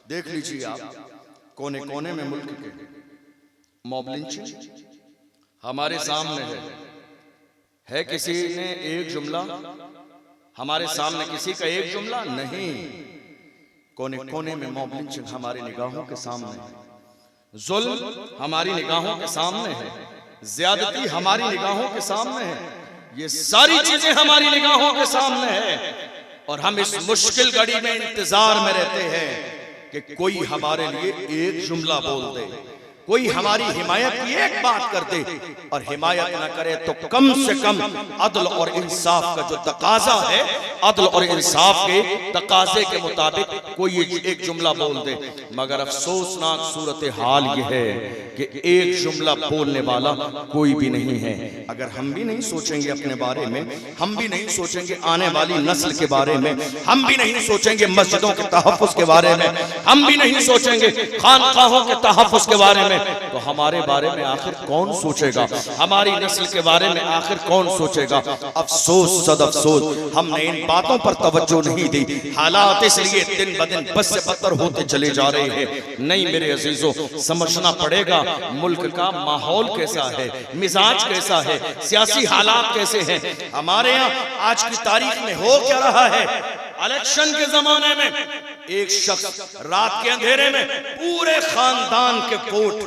देख लीजिए आप, कोने कोने में मुल्क के मॉब लिंचिंग हमारे सामने है किसी ने एक जुमला हमारे सामने, किसी का एक जुमला नहीं, कोने कोने में मॉब लिंचिंग हमारी निगाहों के सामने है, जुल्म हमारी निगाहों के सामने है, ज्यादती हमारी निगाहों के सामने है, ये सारी चीजें हमारी निगाहों के सामने है, और हम इस मुश्किल घड़ी में इंतजार में रहते हैं कि कोई हमारे लिए एक जुमला बोल दे, कोई हमारी हिमायत की एक बात कर दे, और हिमायत ना करे तो कम से कम अदल और इंसाफ का जो तकाजा है, अदल और इंसाफ के तकाजे के मुताबिक कोई एक जुमला बोल दे। मगर अफसोसनाक सूरत हाल ये है कि एक जुमला बोलने वाला कोई भी नहीं है। अगर हम भी नहीं सोचेंगे अपने बारे में, हम भी नहीं सोचेंगे आने वाली नस्ल के बारे में, हम भी नहीं सोचेंगे मस्जिदों के तहफ़्फ़ुज़ के बारे में, हम भी नहीं सोचेंगे खानकाहों के तहफ़्फ़ुज़ के बारे में, तो हमारे बारे में आखिर कौन सोचेगा? हमारी नस्ल के बारे में आखिर कौन सोचेगा? अफसोस सद अफसोस, हमने इन बातों पर तवज्जो नहीं दी। हालात इसलिए दिन ब दिन बद से बदतर होते चले जा रहे हैं। नहीं मेरे अजीजों, समझना पड़ेगा मुल्क का माहौल कैसा है, मिजाज कैसा है, सियासी हालात कैसे हैं। हमारे यहाँ आज की तारीख में हो क्या रहा है? इलेक्शन के जमाने में एक शख्स रात के अंधेरे में पूरे खानदान के वोट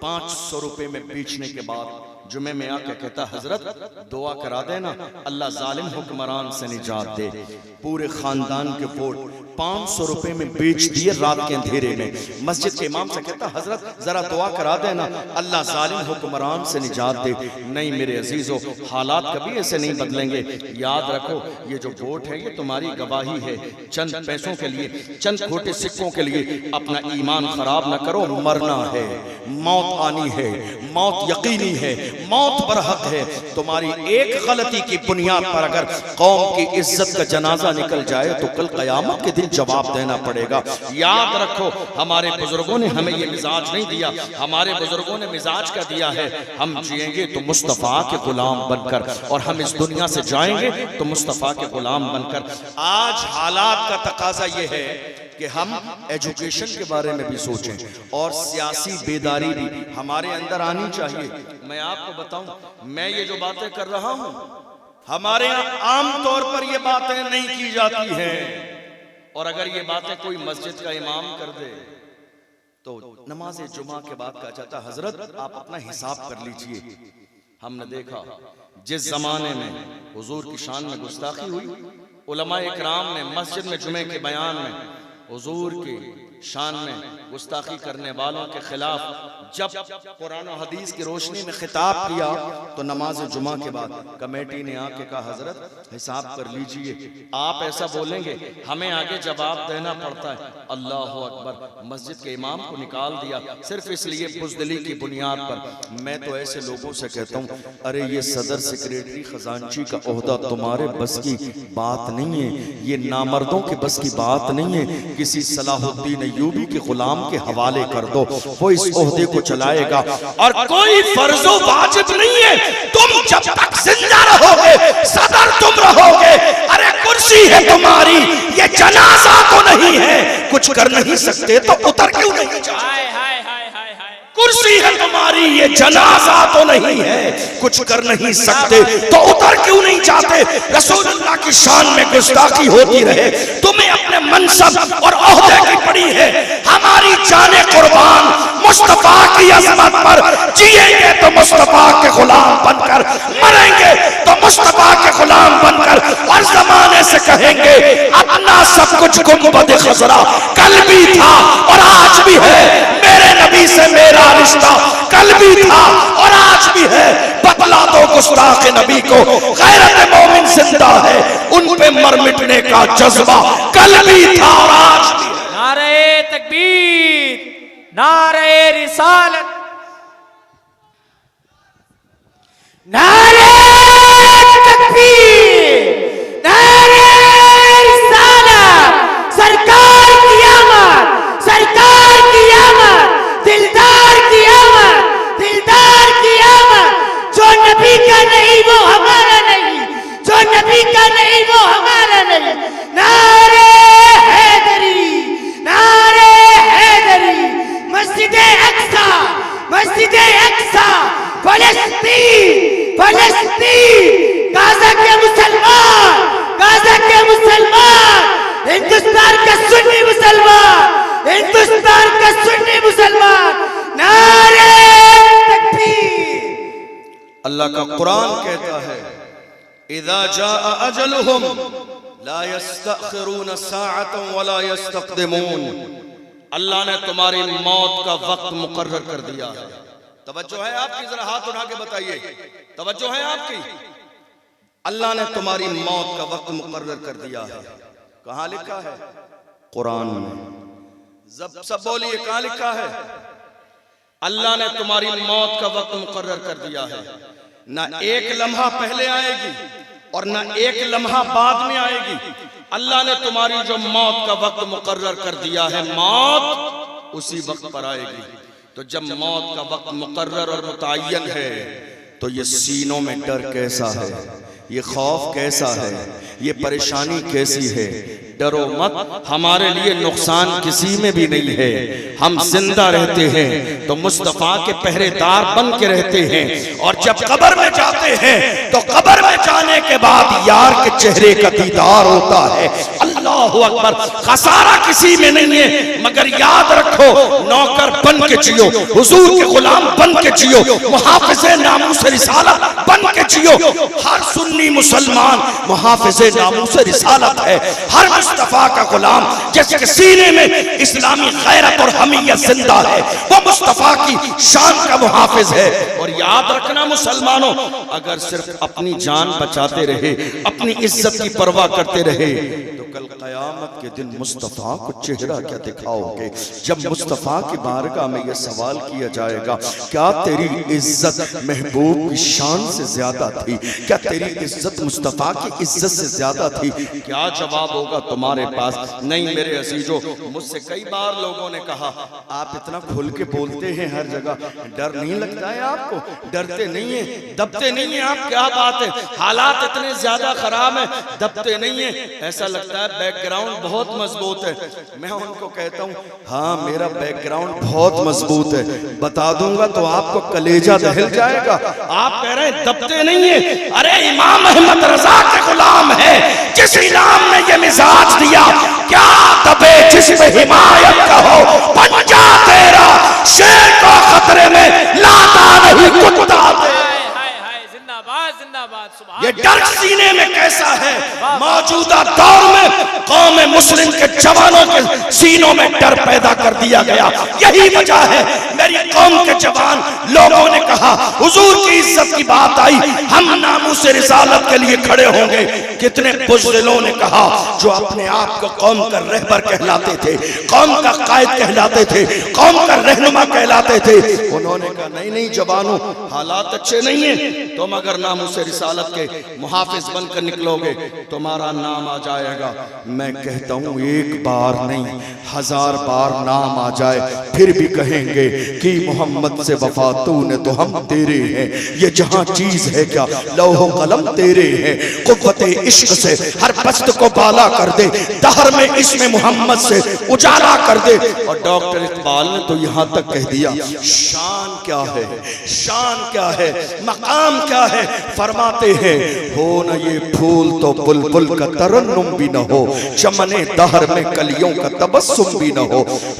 500 रुपए में बेचने के बाद जुमे में आके कहता, हजरत दुआ करा देना अल्लाह जालिम हुक्मरान से निजात दे। पूरे खानदान के वोट 500 रुपए में बेच दिए रात के अंधेरे में। मस्जिद के इमाम से कहता, हजरत जरा दुआ करा देना अल्लाह जालिम हुक्मरान से निजात दे। नहीं मेरे अजीजों, हालात कभी ऐसे नहीं बदलेंगे। याद रखो, ये जो वोट है ये तुम्हारी गवाही है। चंद पैसों के लिए, चंद खोटे सिक्कों के लिए अपना ईमान खराब न करो। मरना है, मौत आनी है, मौत यकीनी है, मौत बरहक है। तुम्हारी एक गलती की बुनियाद पर अगर कौम की इज्जत का जनाजा निकल जाए तो कल कयामत के दिन जवाब देना पड़ेगा। याद रखो, हमारे बुजुर्गों ने हमें ये मिजाज नहीं दिया, हमारे बुजुर्गों ने मिजाज का दिया है। हम जिएंगे तो मुस्तफ़ा के गुलाम बनकर, और हम इस दुनिया से जाएंगे तो मुस्तफ़ा के गुलाम बनकर। आज हालात का तकाजा ये है कि हम एजुकेशन के बारे में भी सोचें, और सियासी बेदारी भी हमारे अंदर आनी चाहिए। मैं आपको बताऊं, मैं ये जो बातें कर रहा हूं हमारे यहाँ आम तौर पर ये बातें नहीं की जाती हैं, और अगर ये बातें कोई मस्जिद का इमाम कर दे तो नमाज जुमा के बाद कहा जाता है हजरत आप अपना हिसाब कर लीजिए। हमने देखा जिस जमाने में हुजूर की शान में गुस्ताखी हुई, उलमाए इकराम ने मस्जिद में जुमे के बयान में हुजूर की शान में गुस्ताखी करने वालों के खिलाफ जब कुरान और हदीस की रोशनी में खिताब किया तो नमाज जुमा के बाद कमेटी ने आके कहा हजरत हिसाब कर लीजिए, आप ऐसा बोलेंगे हमें आगे जवाब देना पड़ता है। अल्लाह अकबर, मस्जिद के इमाम को निकाल दिया सिर्फ इसलिए बुज़दिली की बुनियाद पर। मैं तो ऐसे लोगों से कहता हूँ अरे ये सदर सेक्रेटरी खजांची का ओहदा तुम्हारे बस की बात नहीं है, ये नामर्दों के बस की बात नहीं है, किसी सलाहुद्दीन अय्यूबी के गुलाम के हवाले कर दो, वो इस ओहदे को चलाएगा। और कोई फर्जो वाजिब नहीं है, तुम जब तक जिंदा रहोगे सदर तुम रहोगे। अरे कुर्सी है तुम्हारी, ये जनाजा तो नहीं है, कुछ कर नहीं सकते तो उतर क्यों नहीं जाते? कुर्सी है तुम्हारी, ये जनाजा तो नहीं है, कुछ कर नहीं सकते तो उतर क्यों नहीं जाते? रसूलुल्लाह की शान में गुस्ताखी होती रहे, तुम्हें अपने मनसब और ओहदे की पड़ी है। हमारी जाने कुर्बान मुस्तफा की अज़मत पर, जिएंगे तो मुस्तफा के गुलाम बनकर, मरेंगे तो मुस्तफा के गुलाम बनकर, और जमाने से कहेंगे अपना सब कुछ गुंबद खजरा कल भी था और आज भी है, मेरे नबी से मेरा रिश्ता कल भी था और आज भी है। बतला दो गुस्ताख नबी को गैरत मोमिन जिंदा है, उन पे मर मिटने का जज्बा कल भी था और आज भी है। नारे तकबीर, नारे रिसालत, नारे तकबीर, नारे रिसालत। सरकार की आमद, सरकार की आमद, दिलदार की आमद, दिलदार की आमद। जो नबी का नहीं वो हमारा नहीं, जो नबी का नहीं वो हमारा नहीं। नारे हैदरी, नारे हैदरी। मस्जिदे अक्सा, मस्जिदे अक्सा, फलस्तीन, फलस्तीन, गाजा के मुसलमान, गाजा के मुसलमान, हिंदुस्तान का सुन्नी मुसलमान, हिंदुस्तान का सुन्नी मुसलमान। नारे तकबीर। अल्लाह का कुरान कहता है इज़ा जाअ अजलुहुम ला यस्तअखिरून साअतन वला यस्तक़दिमून। अल्लाह ने तुम्हारी मौत का वक्त मुकर्रर कर दिया है। तवज्जो है आपकी, जरा हाथ उठा के बताइए, तवज्जो है आपकी? अल्लाह ने तुम्हारी मौत का वक्त मुकर्रर कर दिया है। कहाँ लिखा है? कुरान में। सब बोलिए कहाँ लिखा है? अल्लाह ने तुम्हारी मौत का वक्त मुकर्रर कर दिया है। ना एक लम्हा पहले आएगी और ना एक लम्हा बाद में आएगी। अल्लाह ने तुम्हारी जो मौत का वक्त मुकर्रर कर दिया है, मौत उसी वक्त पर आएगी। तो जब मौत का वक्त मुकर्रर और मुतय्यन है तो ये सीनों में डर कैसा है, ये खौफ कैसा है, ये परेशानी कैसी है। डरो मत, हमारे लिए नुकसान किसी में भी नहीं है। हम जिंदा रहते हैं तो मुस्तफा के पहरेदार बन के रहते हैं, और जब कब्र में जाते हैं तो कब्र में जाने के बाद यार के चेहरे का दीदार होता है। अल्लाह अकबर। खसारा किसी में नहीं है, मगर याद रखो नौकर बन के जियो, हुजूर के गुलाम बन के जियो, मुहाफिज़े नामूस रिसालत बन के जियो। हर सुन्नी मुसलमान मुहाफिज़े नामूस रिसालत है, हर मुस्तफा का गुलाम जिसके सीने में इस्लामी गैरत और हमीयत जिंदा है, वो मुस्तफा की शान का मुहाफिज है। और याद रखना मुसलमानों, अगर सिर्फ अपनी जान बचाते रहे, अपनी इज्जत की परवाह करते रहे, तो कल क़यामत के दिन मुस्तफा को चेहरा क्या दिखाओगे? जब मुस्तफा की बारगाह में यह सवाल किया जाएगा, क्या तेरी इज्जत महबूब की शान से ज्यादा थी? क्या तेरी इज्जत मुस्तफा की इज्जत से ज्यादा थी? क्या जवाब होगा तुम्हारे पास? नहीं मेरे अजीजों, मुझसे कई बार लोगों ने कहा आप इतना खुल के बोलते हैं हर जगह, डर नहीं लगता है आपको? डरते नहीं है, दबते नहीं है आप? क्या बात है, हालात इतने ज्यादा खराब है, दबते नहीं है? ऐसा लगता है बैकग्राउंड बहुत मजबूत है। मैं उनको कहता हूँ हाँ मेरा बैकग्राउंड बहुत मजबूत है, बता दूंगा तो आपको कलेजा दहल जाएगा। आप कह रहे हैं दबते नहीं है, अरे इमाम अहमद रजा के गुलाम है, जिस इमाम ने ये मिजाज दिया, क्या दबे जिसमें हिमायत का हो, पंजा तेरा शेर को खतरे में लाता नहीं कुत्ता दे। ये डर सीने में कैसा है, मौजूदा दौर में कौम मुस्लिम के जवानों के सीनों में डर पैदा कर दिया गया। यही वजह है मेरी कौम के जवान लोगों ने कहा हुजूर की इज्जत की बात आई, हम नामूस रिसालत के लिए खड़े होंगे। कितने बुज़दिलों ने कहा जो अपने आप को कौम का रहबर कहलाते थे, कौम का कायद कहलाते थे, कौम का रहनुमा कहलाते थे, उन्होंने कहा नहीं नहीं जवानों हालात अच्छे नहीं है, तुम अगर नामूस रिसालत के मुहाफिज बनकर निकलोगे तुम्हारा नाम आ जाएगा। मैं कहता हूँ एक बार नहीं 1000 बार नाम आ जाए फिर भी कहेंगे कि मोहम्मद से वफा तूने तो हम तेरे हैं। ये जहां चीज है क्या लौह कलम तेरे हैं, कुव्वते इश्क से हर बस्त को बाला कर दे, दहर में इसमें मोहम्मद से उजाला कर दे। और डॉक्टर इकबाल ने तो यहाँ तक कह दिया शान क्या है, शान क्या है, मकाम क्या है। फरमाते हैं हो न ये फूल तो बुलबुल का तरन्नुम भी न हो, चमने दहर में कलियों का तबस्सुम भी न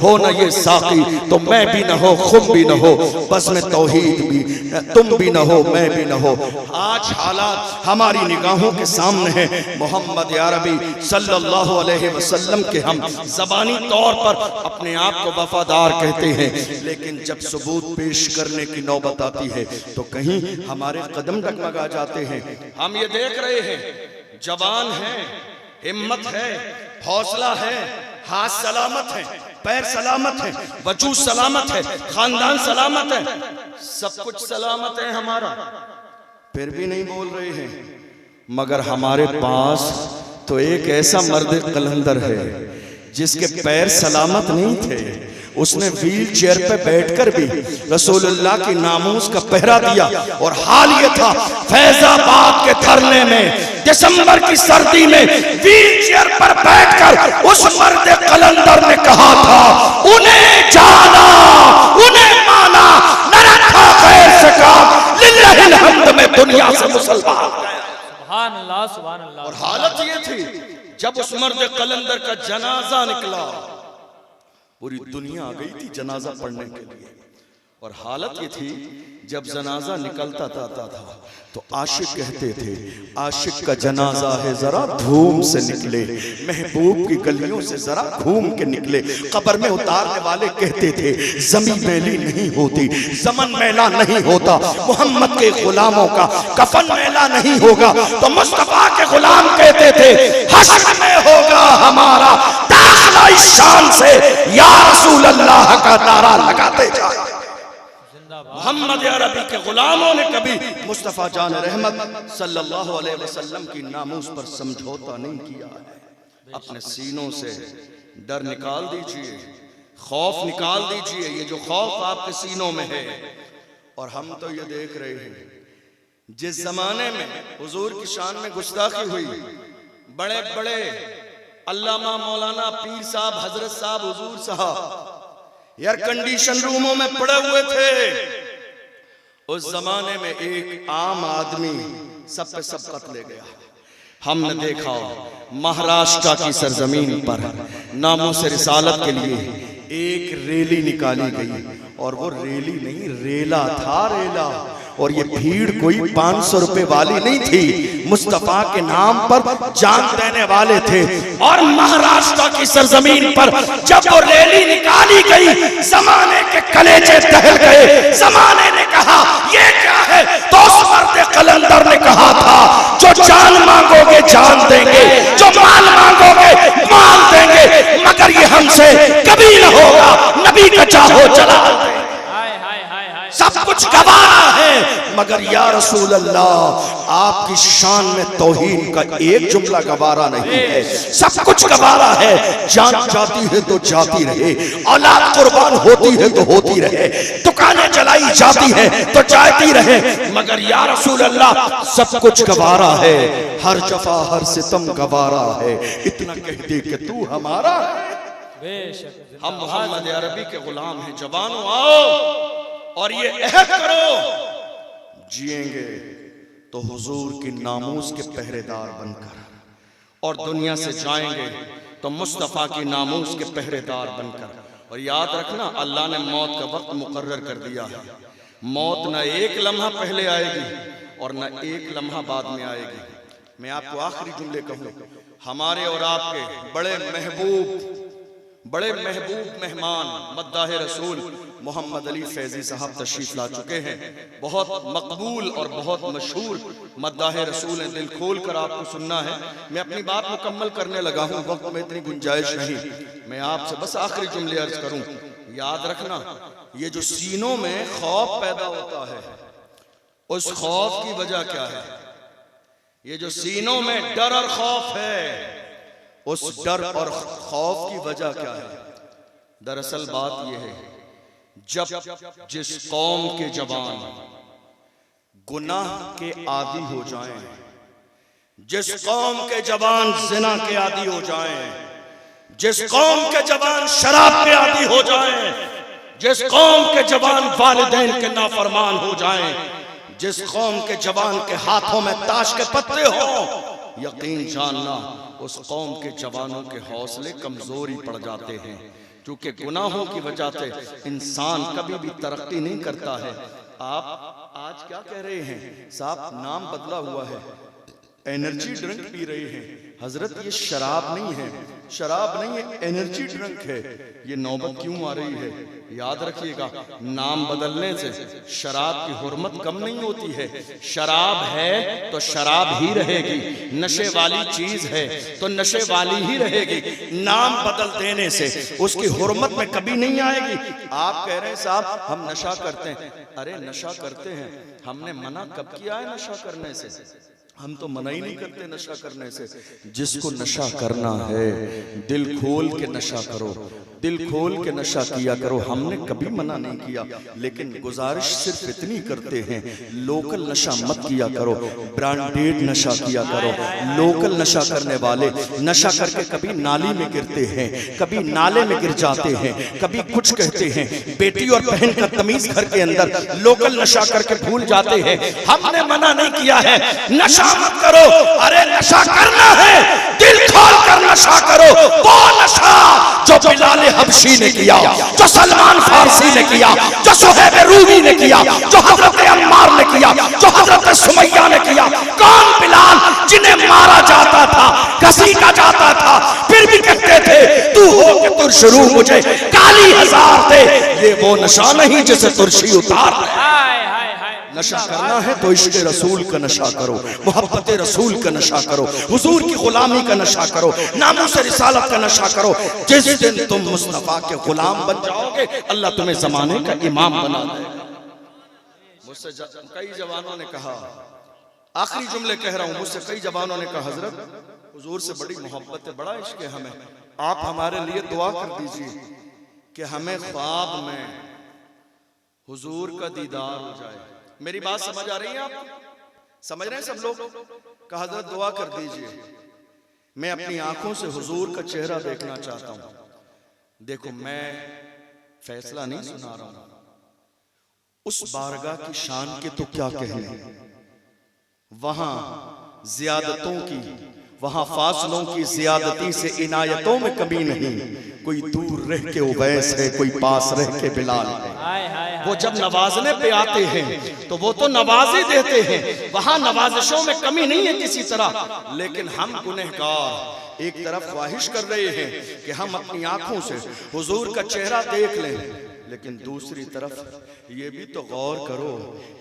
हो न ये साकी तो मैं भी न हो, खुम भी न हो, बस में तौहीद भी तुम भी न हो, मैं भी न हो। आज हालात हमारी निगाहों के सामने हैं। मोहम्मद अरबी सल्लल्लाहु अलैहि वसल्लम के हम ज़बानी तौर पर अपने आप को वफादार कहते हैं, लेकिन जब सबूत पेश करने की नौबत आती है तो कहीं हमारे कदम डगमगा जाते हैं। हम ये देख रहे हैं जवान है, हिम्मत है, हौसला है, हाथ सलामत है, पैर सलामत है, वजूद सलामत है, खानदान सलामत है, सब कुछ सलामत है हमारा, फिर भी नहीं बोल रहे हैं। मगर हमारे पास तो एक ऐसा मर्द कलंदर है जिसके पैर सलामत नहीं थे, उसने व्हील चेयर पे बैठकर भी रसूलुल्लाह की नामूस का पहरा दिया। और हाल ये था फैजाबाद के धरने में दिसंबर की सर्दी में व्हील चेयर पर बैठकर उस मर्द कलंदर ने कहा था उन्हें जाना उन्हें माना न रखा खैर से काम लिल्लाहिल हम्द में दुनिया से मुसलमान गया। सुभान अल्लाह सुभान अल्लाह। और हालत ये थी जब उस मर्द कलंदर का जनाजा निकला पूरी दुनिया आ गई थी जनाजा पढ़ने के लिए। और हालत ये थी जब जनाजा निकलता था तो आशिक कहते थे आशिक का जनाजा है जरा धूम से निकले, महबूब की गलियों से जरा घूम के निकले। कब्र में उतारने वाले कहते थे जमीन मैली नहीं होती, जमन मैला नहीं होता, मोहम्मद के गुलामों का कफन मैला नहीं होगा। तो मुस्तफा के गुलाम कहते थे हश्र में होगा हमारा दाखिला इस शान से, या रसूल अल्लाह का नारा लगाते जाए। मोहम्मद अरबी के गुलामों ने कभी मुस्तफ़ा जान रहमत सल्लल्लाहु अलैहि वसल्लम की नामूस पर समझौता नहीं किया है। अपने सीनों से डर निकाल दीजिए, खौफ निकाल दीजिए, ये जो खौफ आपके सीनों में है। और हम तो ये देख रहे हैं जिस जमाने में हुजूर की शान में गुस्ताखी हुई, बड़े बड़े अल्लामा मौलाना पीर साहब हजरत साहब हुजूर साहब एयर कंडीशन रूमों में पड़े हुए थे। उस जमाने में एक आम आदमी सब पे सब कत्ल ले गया। हमने देखा महाराष्ट्र की सरजमीन पर नामूस रिसालत के लिए एक रैली निकाली गई, और वो रैली नहीं रेला था, रेला। और ये भीड़ कोई 500 रुपए वाली नहीं थी, मुस्तफा के नाम पर जान देने वाले थे। और महाराष्ट्र की सरजमीन पर जब वो रैली निकाली गई जमाने के कलेजे दहल गए। जमाने ने कहा ये क्या है, तो उस मर्द कलंदर ने कहा था जो जान मांगोगे जान देंगे, जो माल मांगोगे माल देंगे, मगर ये हमसे कभी न होगा, नबी का चाहो चला सब कुछ गवारा है। मगर या रसूल अल्लाह आपकी शान में तौहीन का एक जुमला गवारा नहीं है, सब कुछ गवारा है। जान जाती है तो जाती रहे, औलाद कुर्बान होती है तो होती रहे, दुकानें जलाई जाती है तो जाती रहे, मगर या रसूल अल्लाह सब कुछ गवारा है, हर जफा हर सितम गवारा है। इतना कह दे कि तू हमारा है। बेशक हम मोहम्मद अरबी के गुलाम हैं। जवानों आओ और ये अहद करो, जिएंगे तो हुजूर की नामूस के पहरेदार बनकर, और दुनिया से जाएंगे तो मुस्तफ़ा की नामूस के पहरेदार बनकर। और याद रखना, अल्लाह ने मौत का वक्त मुकर्रर कर दिया है। मौत न एक लम्हा पहले आएगी और न एक लम्हा बाद में आएगी। मैं आपको आखिरी जुमले कहूँ, हमारे और आपके बड़े महबूब मेहमान मद्दाह रसूल मोहम्मद अली फैजी साहब तशरीफ ला चुके हैं। बहुत मकबूल और बहुत मशहूर मद्दाह रसूल हैं। दिल खोल कर आपको सुनना है। मैं अपनी बात मुकम्मल करने लगा हूँ, वक्त में इतनी गुंजाइश नहीं। मैं आपसे बस आखिरी जुमले अर्ज करूँ। याद रखना, ये जो सीनों में खौफ पैदा होता है, उस खौफ की वजह क्या है? ये जो सीनों में डर और खौफ है, उस डर और खौफ की वजह क्या है? दरअसल बात यह है, जब जिस कौम के जवान गुनाह के आदी हो जाएं, जिस कौम के जवान जिना के आदी हो जाएं, जिस कौम के जवान शराब के आदी हो जाएं, जिस कौम के जवान वालिदैन के नाफरमान हो जाएं, जिस कौम के जवान के हाथों में ताश के पत्ते हों, यकीन जानना उस कौम के जवानों के हौसले कमजोरी पड़ जाते हैं। क्योंकि गुनाहों की वजह से इंसान कभी भी तरक्की नहीं करता है। आप आज क्या कह रहे हैं साहब? नाम बदला हुआ है, एनर्जी ड्रिंक पी रहे हैं। हजरत ये शराब नहीं है, शराब नहीं है, एनर्जी ड्रिंक है। ये नौबत क्यों आ रही है? याद रखिएगा, नाम बदलने से शराब की हुर्मत कम नहीं होती है। शराब है तो शराब ही रहेगी, नशे वाली चीज है तो नशे वाली ही रहेगी। नाम बदल देने से उसकी हुर्मत में कभी नहीं आएगी। आप कह रहे हैं साहब हम नशा करते हैं। अरे नशा करते हैं, हमने मना कब किया है नशा करने से? हम तो मना ही नहीं करते नशा करने से। जिसको नशा करना है दिल खोल के नशा करो, दिल खोल के नशा किया करो। हमने कभी मना नहीं किया, लेकिन गुजारिश सिर्फ इतनी करते हैं, लोकल नशा मत किया करो, ब्रांडेड नशा किया करो। लोकल नशा करने वाले नशा करके कभी नाली में गिरते हैं, कभी नाले में गिर जाते हैं, कभी कुछ कहते हैं। बेटी और बहन का तमीज घर के अंदर लोकल नशा करके भूल जाते हैं। हमने मना नहीं किया है नशा मत करो। अरे नशा करना है, दिल खोल कर नशा करो। वो नशा जो बिलाल हबशी ने किया, जो सलमान फारसी ने किया, जो सुहैब रूमी ने किया, जो हजरत अम्मार ने किया, जो हजरत सुमैया ने किया। कौन बिलाल? जिन्हें मारा जाता था, घसीटा जाता था, फिर भी कहते थे तू हो के तुरशरू मुझे काली हजार दे। ये वो नशा नहीं जिसे तुरशी उतार दे। नशा करना है तो इश्क़ रसूल का नशा करो, मोहब्बत रसूल का नशा करो, हुजूर की गुलामी का नशा करो, नामूस रिसालत का नशा करो। जिस दिन तुम मुस्तफा के गुलाम बन जाओगे, अल्लाह तुम्हें जमाने का इमाम बना देगा। मुझसे कई जवानों ने कहा, आखिरी जुमले कह रहा हूं, मुझसे कई जवानों ने कहा हजरत हुजूर से बड़ी मोहब्बत है, बड़ा इश्क़ है हमें, आप हमारे लिए दुआ कर दीजिए कि हमें ख्वाब में हुजूर का दीदार हो जाए। मेरी बात समझ आ रही है आपको? समझ रहे हैं सब लोग? कहा हजरत दुआ कर दीजिए, मैं अपनी आंखों से हुजूर का चेहरा देखना चाहता हूं। देखो मैं फैसला नहीं सुना रहा हूं, उस बारगाह की शान के तो क्या कहने। वहां जियादतों की, वहां फासलों की जियादती से इनायतों में कमी नहीं। कोई दूर रह के उवैस है, कोई पास रह के बिलाल है। वो जब नवाजने पे आते हैं तो वो तो नवाज ही देते हैं, वहां नवाजिशों में कमी नहीं है किसी तरह। लेकिन हम गुनहगार एक तरफ ख्वाहिश कर रहे हैं कि हम अपनी आंखों से हुजूर का चेहरा देख लें। लेकिन दूसरी तरफ ये भी तो गौर करो,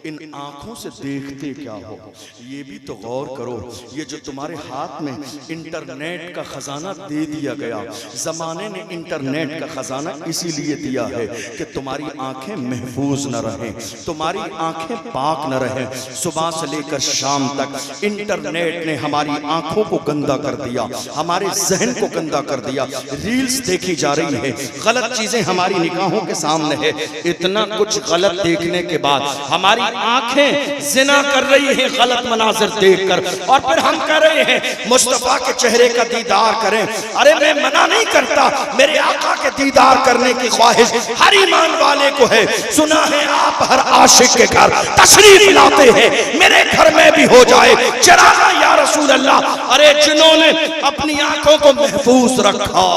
इन आंखों से देखते क्या हो, ये भी तो गौर करो। ये जो तुम्हारे हाथ में इंटरनेट का खजाना दे दिया गया, जमाने ने इंटरनेट का खजाना इसीलिए दिया है कि तुम्हारी आंखें महफूज न रहें, तुम्हारी आंखें पाक न रहें। सुबह से लेकर शाम तक इंटरनेट ने हमारी आंखों को गंदा कर दिया, हमारे जहन को गंदा कर दिया। रील्स देखी जा रही है, गलत चीजें हमारी निगाहों के सामने है। इतना कुछ गलत देखने के बाद हमारी आंखें जिना कर रही हैं गलत मनाजिर देखकर, और फिर हम कह रहे हैं मुस्तफा के चेहरे का दीदार करें। अरे मैं मना नहीं करता, मेरे आका के दीदार करने की ख्वाहिश हर ईमान वाले को है। सुना है आप हर आशिक के घर तशरीफ लाते हैं, मेरे घर में भी हो जाए चरागा या रसूल अल्लाह। अरे जिन्होंने अपनी आंखों को महफूज रखा,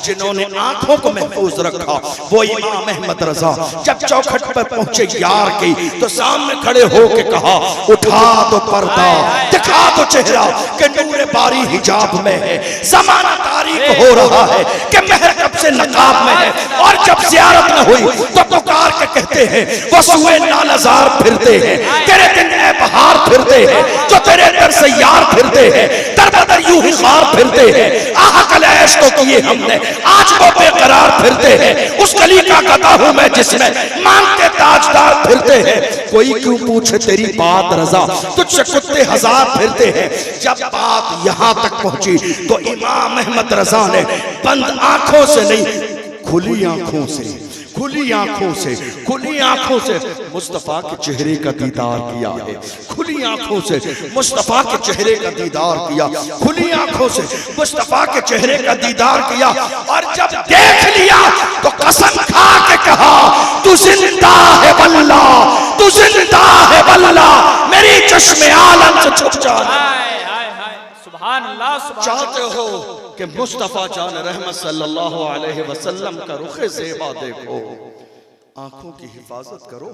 जिन्होंने आंखों को महफूज रखा, वो इमाम अहमद रजा जब चौखट पर पहुंचे यार की, तो सामने खड़े होके कहा, उठा तो पर्दा, दिखा तो चेहरा कि नूरे बारी हिजाब में है। ज़माना तारीक हो रहा है कि महर कब से नकाब में है, और जब ज़ियारत न हुई तो पुकार के कहते हैं वो सुए नालजार फिरते हैं, तेरे दिन ए बहार फिरते हैं, जो तेरे दर से यार फिरते हैं, दर बदर यूं ही खार फिरते हैं। आह कलेश तो किए हमने, आज वो बेकरार फिरते हैं। उस गली का गदा हूं मैं जिसमें मांगते ताजदार फिरते हैं। कोई क्यों पूछे तेरी बात रजा, तुझसे कुत्ते हजार फिरते हैं। जब बात यहां तक पहुंची तो इमाम अहमद रजा ने बंद आंखों से नहीं, खुली आंखों से, खुली आंखों से, खुली आंखों से मुस्तफा के चेहरे का दीदार किया है। खुली आंखों से मुस्तफा के चेहरे का दीदार किया, खुली आंखों से मुस्तफा के चेहरे का दीदार किया। और जब देख लिया तो कसम खा के कहा, तू जिंदा है वल्लाह, तू जिंदा है वल्लाह, मेरी चश्मे आलम से छुप जा। सुभान अल्लाह, सुभान चाहते हो कि मुस्तफा जान रहमत सल्लल्लाहु अलैहि वसल्लम का रुखे ज़ेबा देखो, आंखों की हिफाजत करो,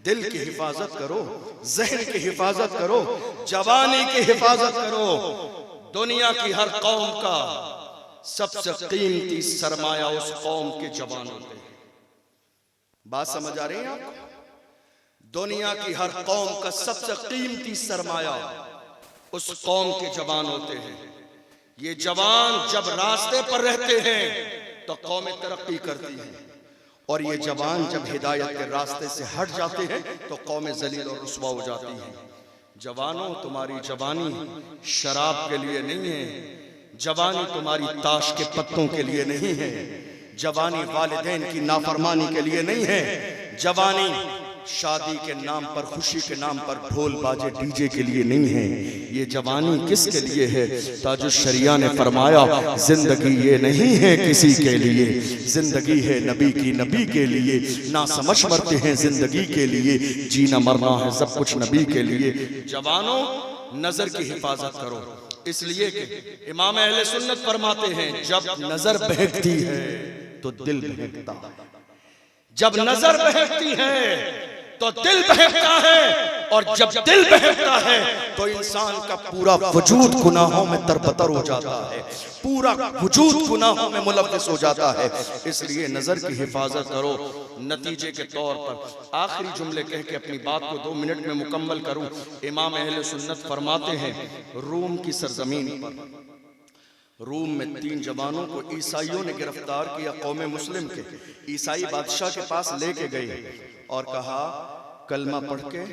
दिल की हिफाजत करो, जहन की हिफाजत करो, जवानी की हिफाजत करो। दुनिया की हर कौम का सबसे कीमती सरमाया उस कौम के जवान होते हैं। बात समझ आ रही है आपको? दुनिया की हर कौम का सबसे कीमती सरमाया उस कौम के जवान होते हैं। ये जवान जब रास्ते पर रहते हैं तो कौमें तरक्की करती हैं, और ये जवान जब हिदायत के रास्ते से हट जाते हैं तो कौमें जलील और रुस्वा हो जाती हैं। जवानों, तुम्हारी जवानी शराब के लिए नहीं है, जवानी तुम्हारी ताश के पत्तों के लिए नहीं है, जवानी वालिदैन की नाफरमानी के लिए नहीं है, जवानी शादी के नाम पर, खुशी के नाम पर ढोल बाजे डीजे के लिए नहीं है। ये जवानी किसके लिए है? ताजुश शरिया ने फरमाया, जिंदगी ये नहीं है किसी के लिए, जिंदगी है नबी की, नबी के लिए। ना समझ मरते हैं जिंदगी के लिए, जीना मरना है सब कुछ नबी के लिए। जवानों, नजर की हिफाजत करो, इसलिए कि इमाम अहले सुन्नत फरमाते हैं, जब नजर बहकती है तो दिल बहकता है, जब नजर बहकती है तो दिल बहकता है, और जब दिल बहकता है तो इंसान का पूरा वजूद गुनाहों में तरबतर हो जाता है, पूरा वजूद गुनाहों में मुलव्वस हो जाता है। इसलिए नजर की हिफाजत करो। नतीजे के तौर पर आखिरी जुमले कह के अपनी बात को 2 मिनट में मुकम्मल करूं। इमाम अहले सुन्नत फरमाते हैं, रूम की सरजमीन पर, रूम में 3 जवानों को ईसाइयों ने गिरफ्तार किया, कौमे मुस्लिम के। ईसाई बादशाह के पास लेके गए और कहा, कलमा पढ़ के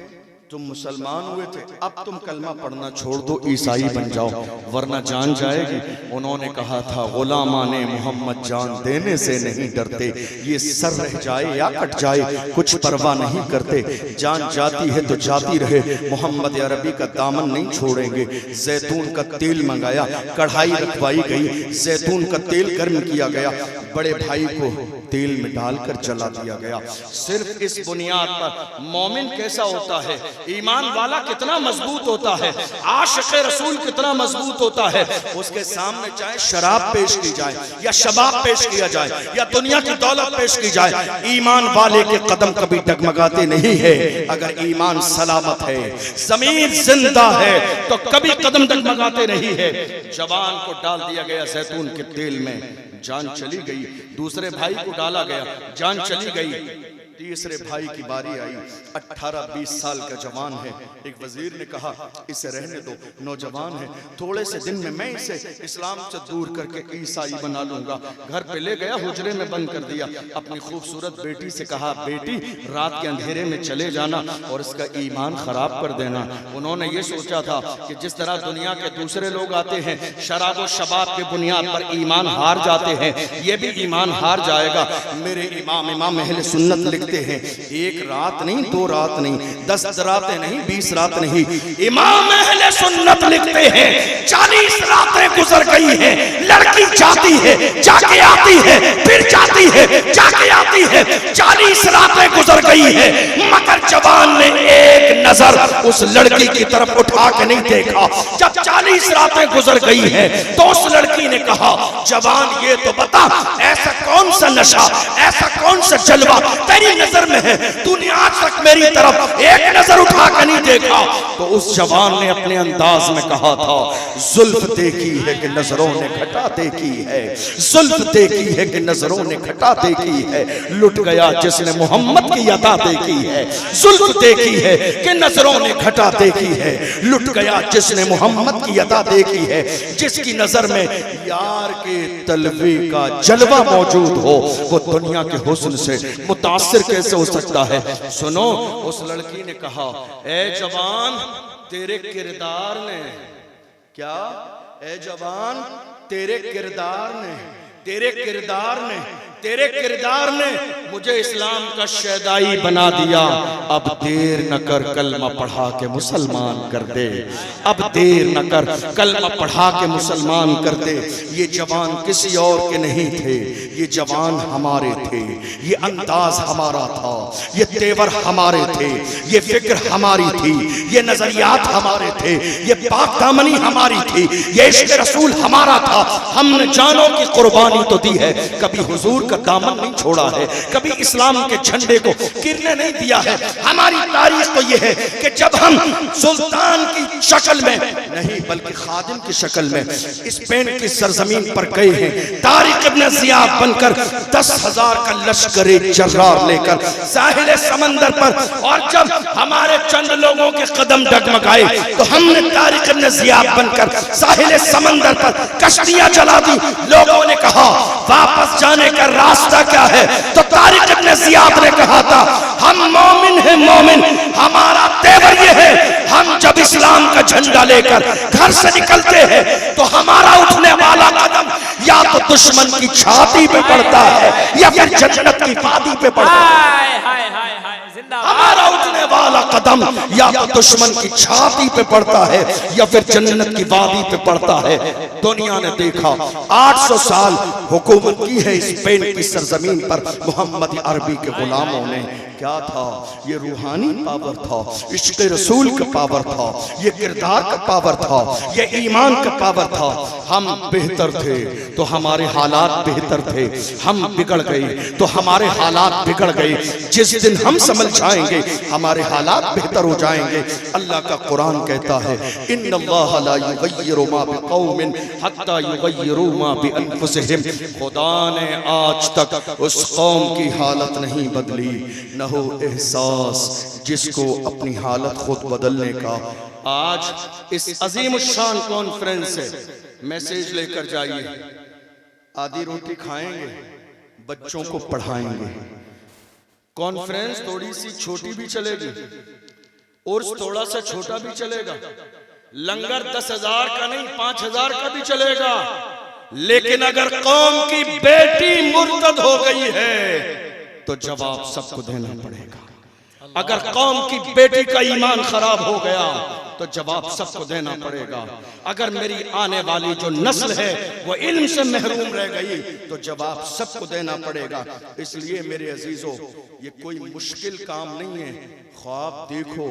तुम मुसलमान हुए थे, अब तुम कलमा पढ़ना छोड़ दो, ईसाई बन जाओ वरना जान जाएगी। उन्होंने कहा था, गुलामाने मोहम्मद जान देने से नहीं डरते, ये सर रह जाए या कट जाए कुछ परवाह नहीं करते, जान जाती है तो जाती रहे, मोहम्मद अरबी का दामन नहीं छोड़ेंगे। जैतून का तेल मंगाया, कढ़ाई रखवाई गई, जैतून का तेल गर्म किया गया, बड़े भाई को तेल में डालकर जला दिया गया। सिर्फ इस बुनियाद पर मोमिन कैसा होता है, ईमान वाला कितना मजबूत होता है, आशिक़ रसूल कितना मजबूत होता है। उसके सामने चाहे शराब पेश की जाए या शबाब पेश किया जाए या दुनिया की दौलत पेश की जाए, ईमान वाले के कदम कभी डगमगाते नहीं है। अगर ईमान सलामत है, ज़मीर जिंदा है, तो कभी कदम डगमगाते नहीं है। जवान को डाल दिया गया जैतून के तेल में, जान चली गई। दूसरे भाई को डाला गया, जान चली गई। तीसरे भाई की बारी आई, 18-20 साल का जवान है। एक वजीर ने कहा इसे रहने दो, नौजवान है, थोड़े से दिन में मैं इसे इस्लाम से दूर करके ईसाई बना लूंगा। घर पे ले गया, हुजरे में बंद कर दिया। अपनी खूबसूरत बेटी से कहा, बेटी रात के अंधेरे में चले जाना और इसका ईमान खराब कर देना। उन्होंने ये सोचा था कि जिस तरह दुनिया के दूसरे लोग आते हैं, शराब और शबाब के बुनियाद पर ईमान हार जाते हैं, ये भी ईमान हार जाएगा। मेरे इमाम अहले सुन्नत लिखते हैं, एक रात नहीं, 2 रात नहीं, 10 रातें नहीं, 20 रात नहीं, इमाम अहले सुन्नत लिखते हैं 40 रातें गुजर गई हैं। लड़की जाती है, जाके आती है, फिर जाती है, जाके आती है, 40 रातें गुजर गई है, मगर जवान ने एक नजर उस लड़की की तरफ उठा के नहीं देखा। जब 40 रातें गुजर गई है तो उस लड़की ने कहा, जवान ये तो बता, ऐसा कौन सा नशा, ऐसा कौन सा जलवा तेरी नजर में है, तूने आज तक मेरी तरफ एक नजर उठा कर नहीं देखा। तो उस जवान ने अपने अंदाज में कहा था, जुल्फ देखी है कि नजरों ने घटा देखी है, जुल्फ देखी है कि नजरों ने घटा देखी है, लुट गया जिसने मोहम्मद की अता देखी है। जुल्फ देखी है कि नजरों ने घटा देखी है, लुट गया जिसने मोहम्मद की अता देखी है। जिसकी नजर में यार के तलवे का जलवा मौजूद हो, वो दुनिया के हुस्न से मुतासिर कैसे हो सकता है। सुनो, उस लड़की ने कहा, ए जवान तेरे किरदार ने, क्या ए जवान तेरे किरदार ने, तेरे किरदार ने, तेरे किरदार ने मुझे इस्लाम का शहदाई बना दिया। अब देर न कर कलमा पढ़ा के मुसलमान कर दे, अब देर न कर कलमा पढ़ा के मुसलमान कर दे। ये जवान किसी और के नहीं थे, ये जवान हमारे थे, ये अंदाज हमारा था, ये तेवर हमारे थे, ये फिक्र हमारी थी, ये नजरियात हमारे थे, ये पाक दामनी हमारी थी, ये इश्क रसूल हमारा था। हमने जानों की कुर्बानी तो दी है, कभी हुजूर का दामन नहीं छोड़ा है, कभी इस्लाम के झंडे को गिरने नहीं दिया है। हमारी तारीख तो यह है कि जब हम सुल्तान की शक्ल में नहीं बल्कि खादिम की शक्ल में स्पेन की सरजमीन पर गए हैं, तारिक इब्न ज़ियाद बनकर 10,000 का लश्कर जर्रार लेकर साहिल समंदर पर, और जब हमारे चंद लोगों के कदम डगमगाए तो हमने तारिक इब्न ज़ियाद बनकर साहिल समंदर पर कश्तियां चला दी। लोगों ने कहा वापस जाने का रास्ता क्या है, तो तारिक इब्न ज़ियाद ने कहा था, हम मोमिन हैं, मोमिन हमारा तेवर ये है, हम जब इस्लाम का झंडा लेकर घर से निकलते हैं तो हमारा उठने वाला कदम या तो दुश्मन की छाती पे पड़ता है या फिर जन्नत की वादी पे पड़ता है। हमारा उठने वाला कदम या तो दुश्मन की छाती पे पड़ता है या फिर जन्नत की वादी पे पड़ता है। दुनिया ने देखा 800 साल हुकूमत की है स्पेन की सरजमीन पर मोहम्मद अरबी के गुलामों ने। क्या था ये? रूहानी पावर था, इश्क रसूल का पावर था, ये किरदार का पावर था, ये ईमान का पावर था। हम बेहतर थे तो हमारे हालात बेहतर थे, हम बिगड़ गए तो हमारे हालात बिगड़ गए। जिस दिन हम समझ जाएंगे हमारे हालात बेहतर हो जाएंगे। अल्लाह का कुरान कहता है, इन्नल्लाह ला युगय्यिरु मा बिकौमिन हत्ता युगय्यिरु मा बिअनफुसिहिम। खुदा ने आज तक उस कौम की हालत नहीं बदली, न हो एहसास जिसको अपनी हालत खुद बदलने का। आज इस अजीम शान कॉन्फ्रेंस से मैसेज लेकर जाइए, आधी रोटी खाएंगे, बच्चों को पढ़ाएंगे। कॉन्फ्रेंस थोड़ी सी छोटी भी चलेगी और थोड़ा सा छोटा भी चलेगा। लंगर 10,000 का नहीं 5,000 का भी चलेगा। लेकिन अगर कौम की बेटी मुर्तद हो गई है तो जवाब सबको देना पड़ेगा। अगर कौम की बेटी का ईमान खराब हो गया तो जवाब सबको देना पड़ेगा। अगर मेरी आने वाली जो नस्ल है वो इल्म से महरूम रह गई तो जवाब सबको देना पड़ेगा। इसलिए मेरे अजीजों, ये कोई मुश्किल काम नहीं है। ख्वाब देखो,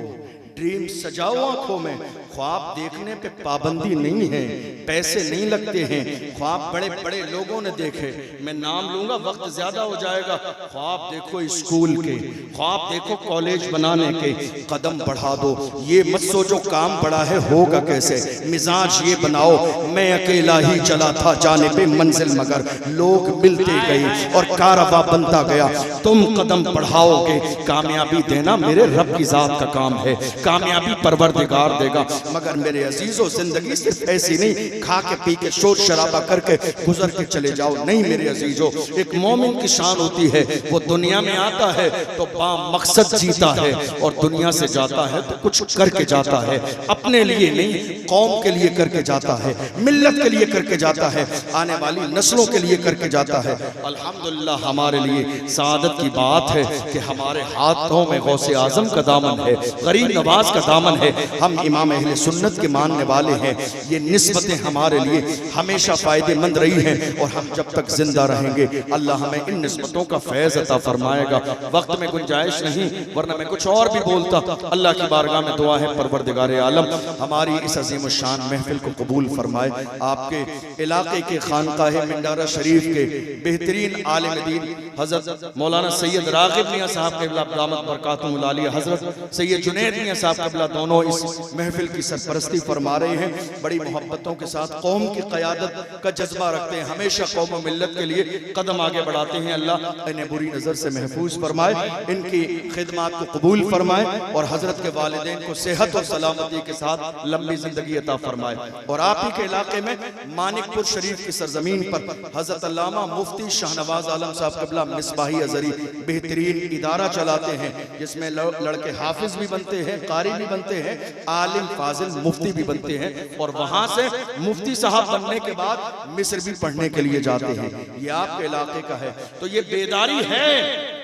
ड्रीम सजाओ आंखों में। ख्वाब देखने पे पाबंदी नहीं है, पैसे नहीं लगते हैं। ख्वाब बड़े बड़े लोगों ने देखे, मैं नाम लूंगा वक्त ज्यादा हो जाएगा। ख्वाब देखो स्कूल के, ख्वाब देखो कॉलेज बनाने के, कदम बढ़ा दो। ये मत सोचो काम पड़ा है होगा कैसे, मिजाज ये बनाओ मैं अकेला ही चला था जाने पे मंजिल मगर लोग मिलते गए और कारवा बनता गया। तुम कदम बढ़ाओगे कामयाबी देना मेरे रब की जात का काम है, कामयाबी परवरदिगार देगा। मगर मेरे अजीजों जिंदगी सिर्फ ऐसी नहीं खा के पी के शोर शराबा करके गुजर के चले जाओ, नहीं मेरे अजीजों। एक मोमिन की शान होती है वो दुनिया में आता है तो मकसद जीता है और दुनिया से जाता है तो कुछ करके जाता है, अपने लिए नहीं कौम के लिए करके जाता है, मिल्लत के लिए करके जाता है, आने वाली नस्लों के लिए करके जाता है। अल्हम्दुलिल्लाह हमारे लिए सादत की बात है कि हमारे हाथों में गौसे आजम का दामन है, गरीब नवाज का दामन है, हम इमाम अहले सुन्नत के मानने वाले हैं। ये निस्बतें हमारे लिए हमेशा फायदेमंद रही हैं और हम जब तक जिंदा रहेंगे अल्लाह हमें इन निस्बतों का फैज़ अता फरमाएगा। वक्त में गुंजाइश नहीं वरना मैं कुछ और भी बोलता। अल्लाह की बारगाह में दुआ है परवरदिगारे आलम हमारी इस अजीम शान महफिल को कबूल फरमाए। आपके इलाके के खानकाह मिंडारा शरीफ के बेहतरीन आलिम दीन हजरत मौलाना सैयद रागिब मियां साहब क़िबला दामत बरकातुहुल आलिया, हजरत सैयद जुनैद मियां साहब क़िबला दोनों इस महफिल की सरपरस्ती फरमा रहे हैं। बड़ी मोहब्बतों के साथ कौम की क़यादत का जज्बा रखते हैं, हमेशा कौम व मिल्लत के लिए कदम आगे बढ़ाते हैं। अल्लाह इन्हें बुरी नज़र से महफूज फरमाए, इनकी खिदमत को कबूल फरमाए और हजरत के वालिदैन को सेहत और सलामती के साथ लंबी जिंदगी अता फरमाए। और आप ही के इलाके में मानिकपुर शरीफ की सरजमीन पर हजरत अल्लामा मुफ्ती शाहनवाज आलम साहब क़िबला मिसबाही अज़री बेहतरीन इदारा चलाते हैं जिसमें लड़के हाफिज भी बनते हैं, कारी भी बनते हैं, आलिम फाजिल मुफ्ती भी बनते हैं और वहां से मुफ्ती साहब बनने के बाद मिस्र भी पढ़ने के लिए जाते हैं। ये आपके इलाके का है तो ये बेदारी है,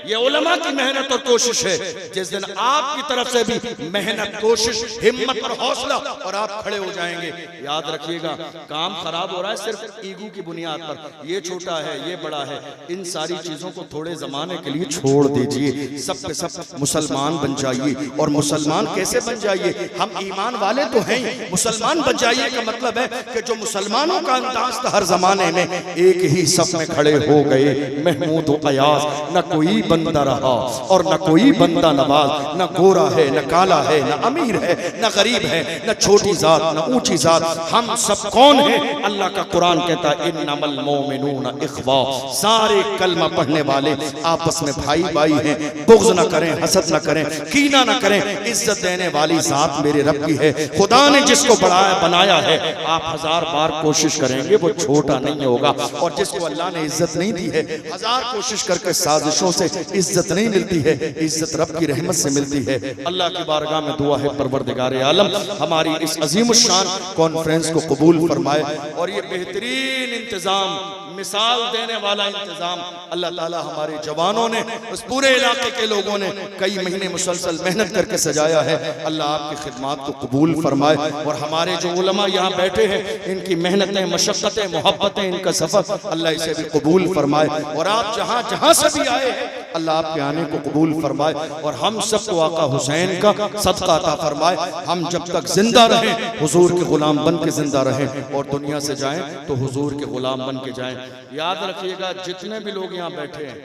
ये उलमा की मेहनत और कोशिश है। जिस दिन आपकी तरफ से भी मेहनत कोशिश हिम्मत और हौसला और आप खड़े हो जाएंगे, याद रखिएगा काम खराब हो रहा है सिर्फ ईगो की बुनियाद पर, ये छोटा है ये बड़ा है, इन सारी चीजों को थोड़े जमाने के लिए छोड़ दीजिए। सब के सब मुसलमान बन जाइए। और मुसलमान कैसे बन जाइए, हम ईमान वाले तो हैं, मुसलमान बन जाइए का मतलब है कि जो मुसलमानों का अंदाज था हर जमाने में एक ही सफ में खड़े हो गए। महमूद व अयाज न कोई बंदा रहा और न कोई बंदा नवाज, न गोरा है न काला है न अमीर है न गरीब है न छोटी जात न ऊंची जात, हम सब कौन है? अल्लाह का कुरान कहता है इन्नमल मोमिनून इख्वा, सारे कलमा पढ़ने वाले आपस में भाई भाई हैं। बुग़्ज़ न करें, हसद न करें, कीना न करें, इज्जत देने वाली जात मेरे रब की है। खुदा ने जिसको बनाया है आप 1000 बार कोशिश करेंगे वो छोटा नहीं होगा, और जिसको अल्लाह ने इज्जत नहीं दी है 1000 कोशिश करके साजिशों से इज्जत नहीं मिलती है, इज्जत रब की रहमत से मिलती है। अल्लाह की बारगाह में दुआ है परवरदिगारे आलम हमारी इस अजीम शान कॉन्फ्रेंस को कबूल फरमाए और ये बेहतरीन इंतजाम मिसाल देने वाला इंतजाम अल्लाह ताला हमारे जवानों ने उस पूरे इलाके के लोगों ने कई महीने मुसलसल मेहनत करके सजाया है। अल्लाह आपकी खिदमत को कबूल फरमाए और हमारे जो उलमा यहाँ बैठे हैं इनकी मेहनतें मशक्क़तें मोहब्बतें इनका सफ़र अल्लाह इसे भी कबूल फरमाए। और आप जहाँ जहाँ से भी आए हैं अल्लाह आपके आने को कबूल फरमाए और हम सबको आका हुसैन का सदका अता फरमाए। हम जब तक जिंदा रहें हुजूर के गुलाम बन के जिंदा रहें और दुनिया से जाएं तो हुजूर के गुलाम बन के जाएं। याद रखिएगा जितने भी लोग यहाँ बैठे हैं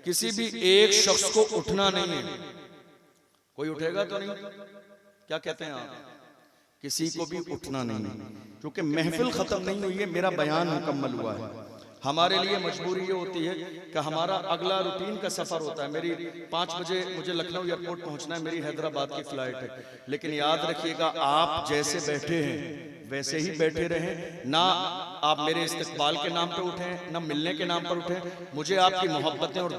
किसी भी एक शख्स को उठना नहीं है। कोई उठेगा तो नहीं? क्या कहते हैं आप? किसी को भी उठना नहीं है क्योंकि महफिल खत्म नहीं हुई है, मेरा बयान मुकम्मल हुआ है। हमारे लिए मजबूरी ये होती है कि हमारा अगला रूटीन का सफ़र होता है। मेरी 5 बजे मुझे लखनऊ एयरपोर्ट पहुंचना है, मेरी हैदराबाद की फ़्लाइट है। लेकिन याद रखिएगा आप जैसे बैठे हैं वैसे ही बैठे रहें, ना आप मेरे इस्तकबाल के नाम पे उठें ना मिलने के नाम पर उठें। मुझे आपकी मोहब्बतें और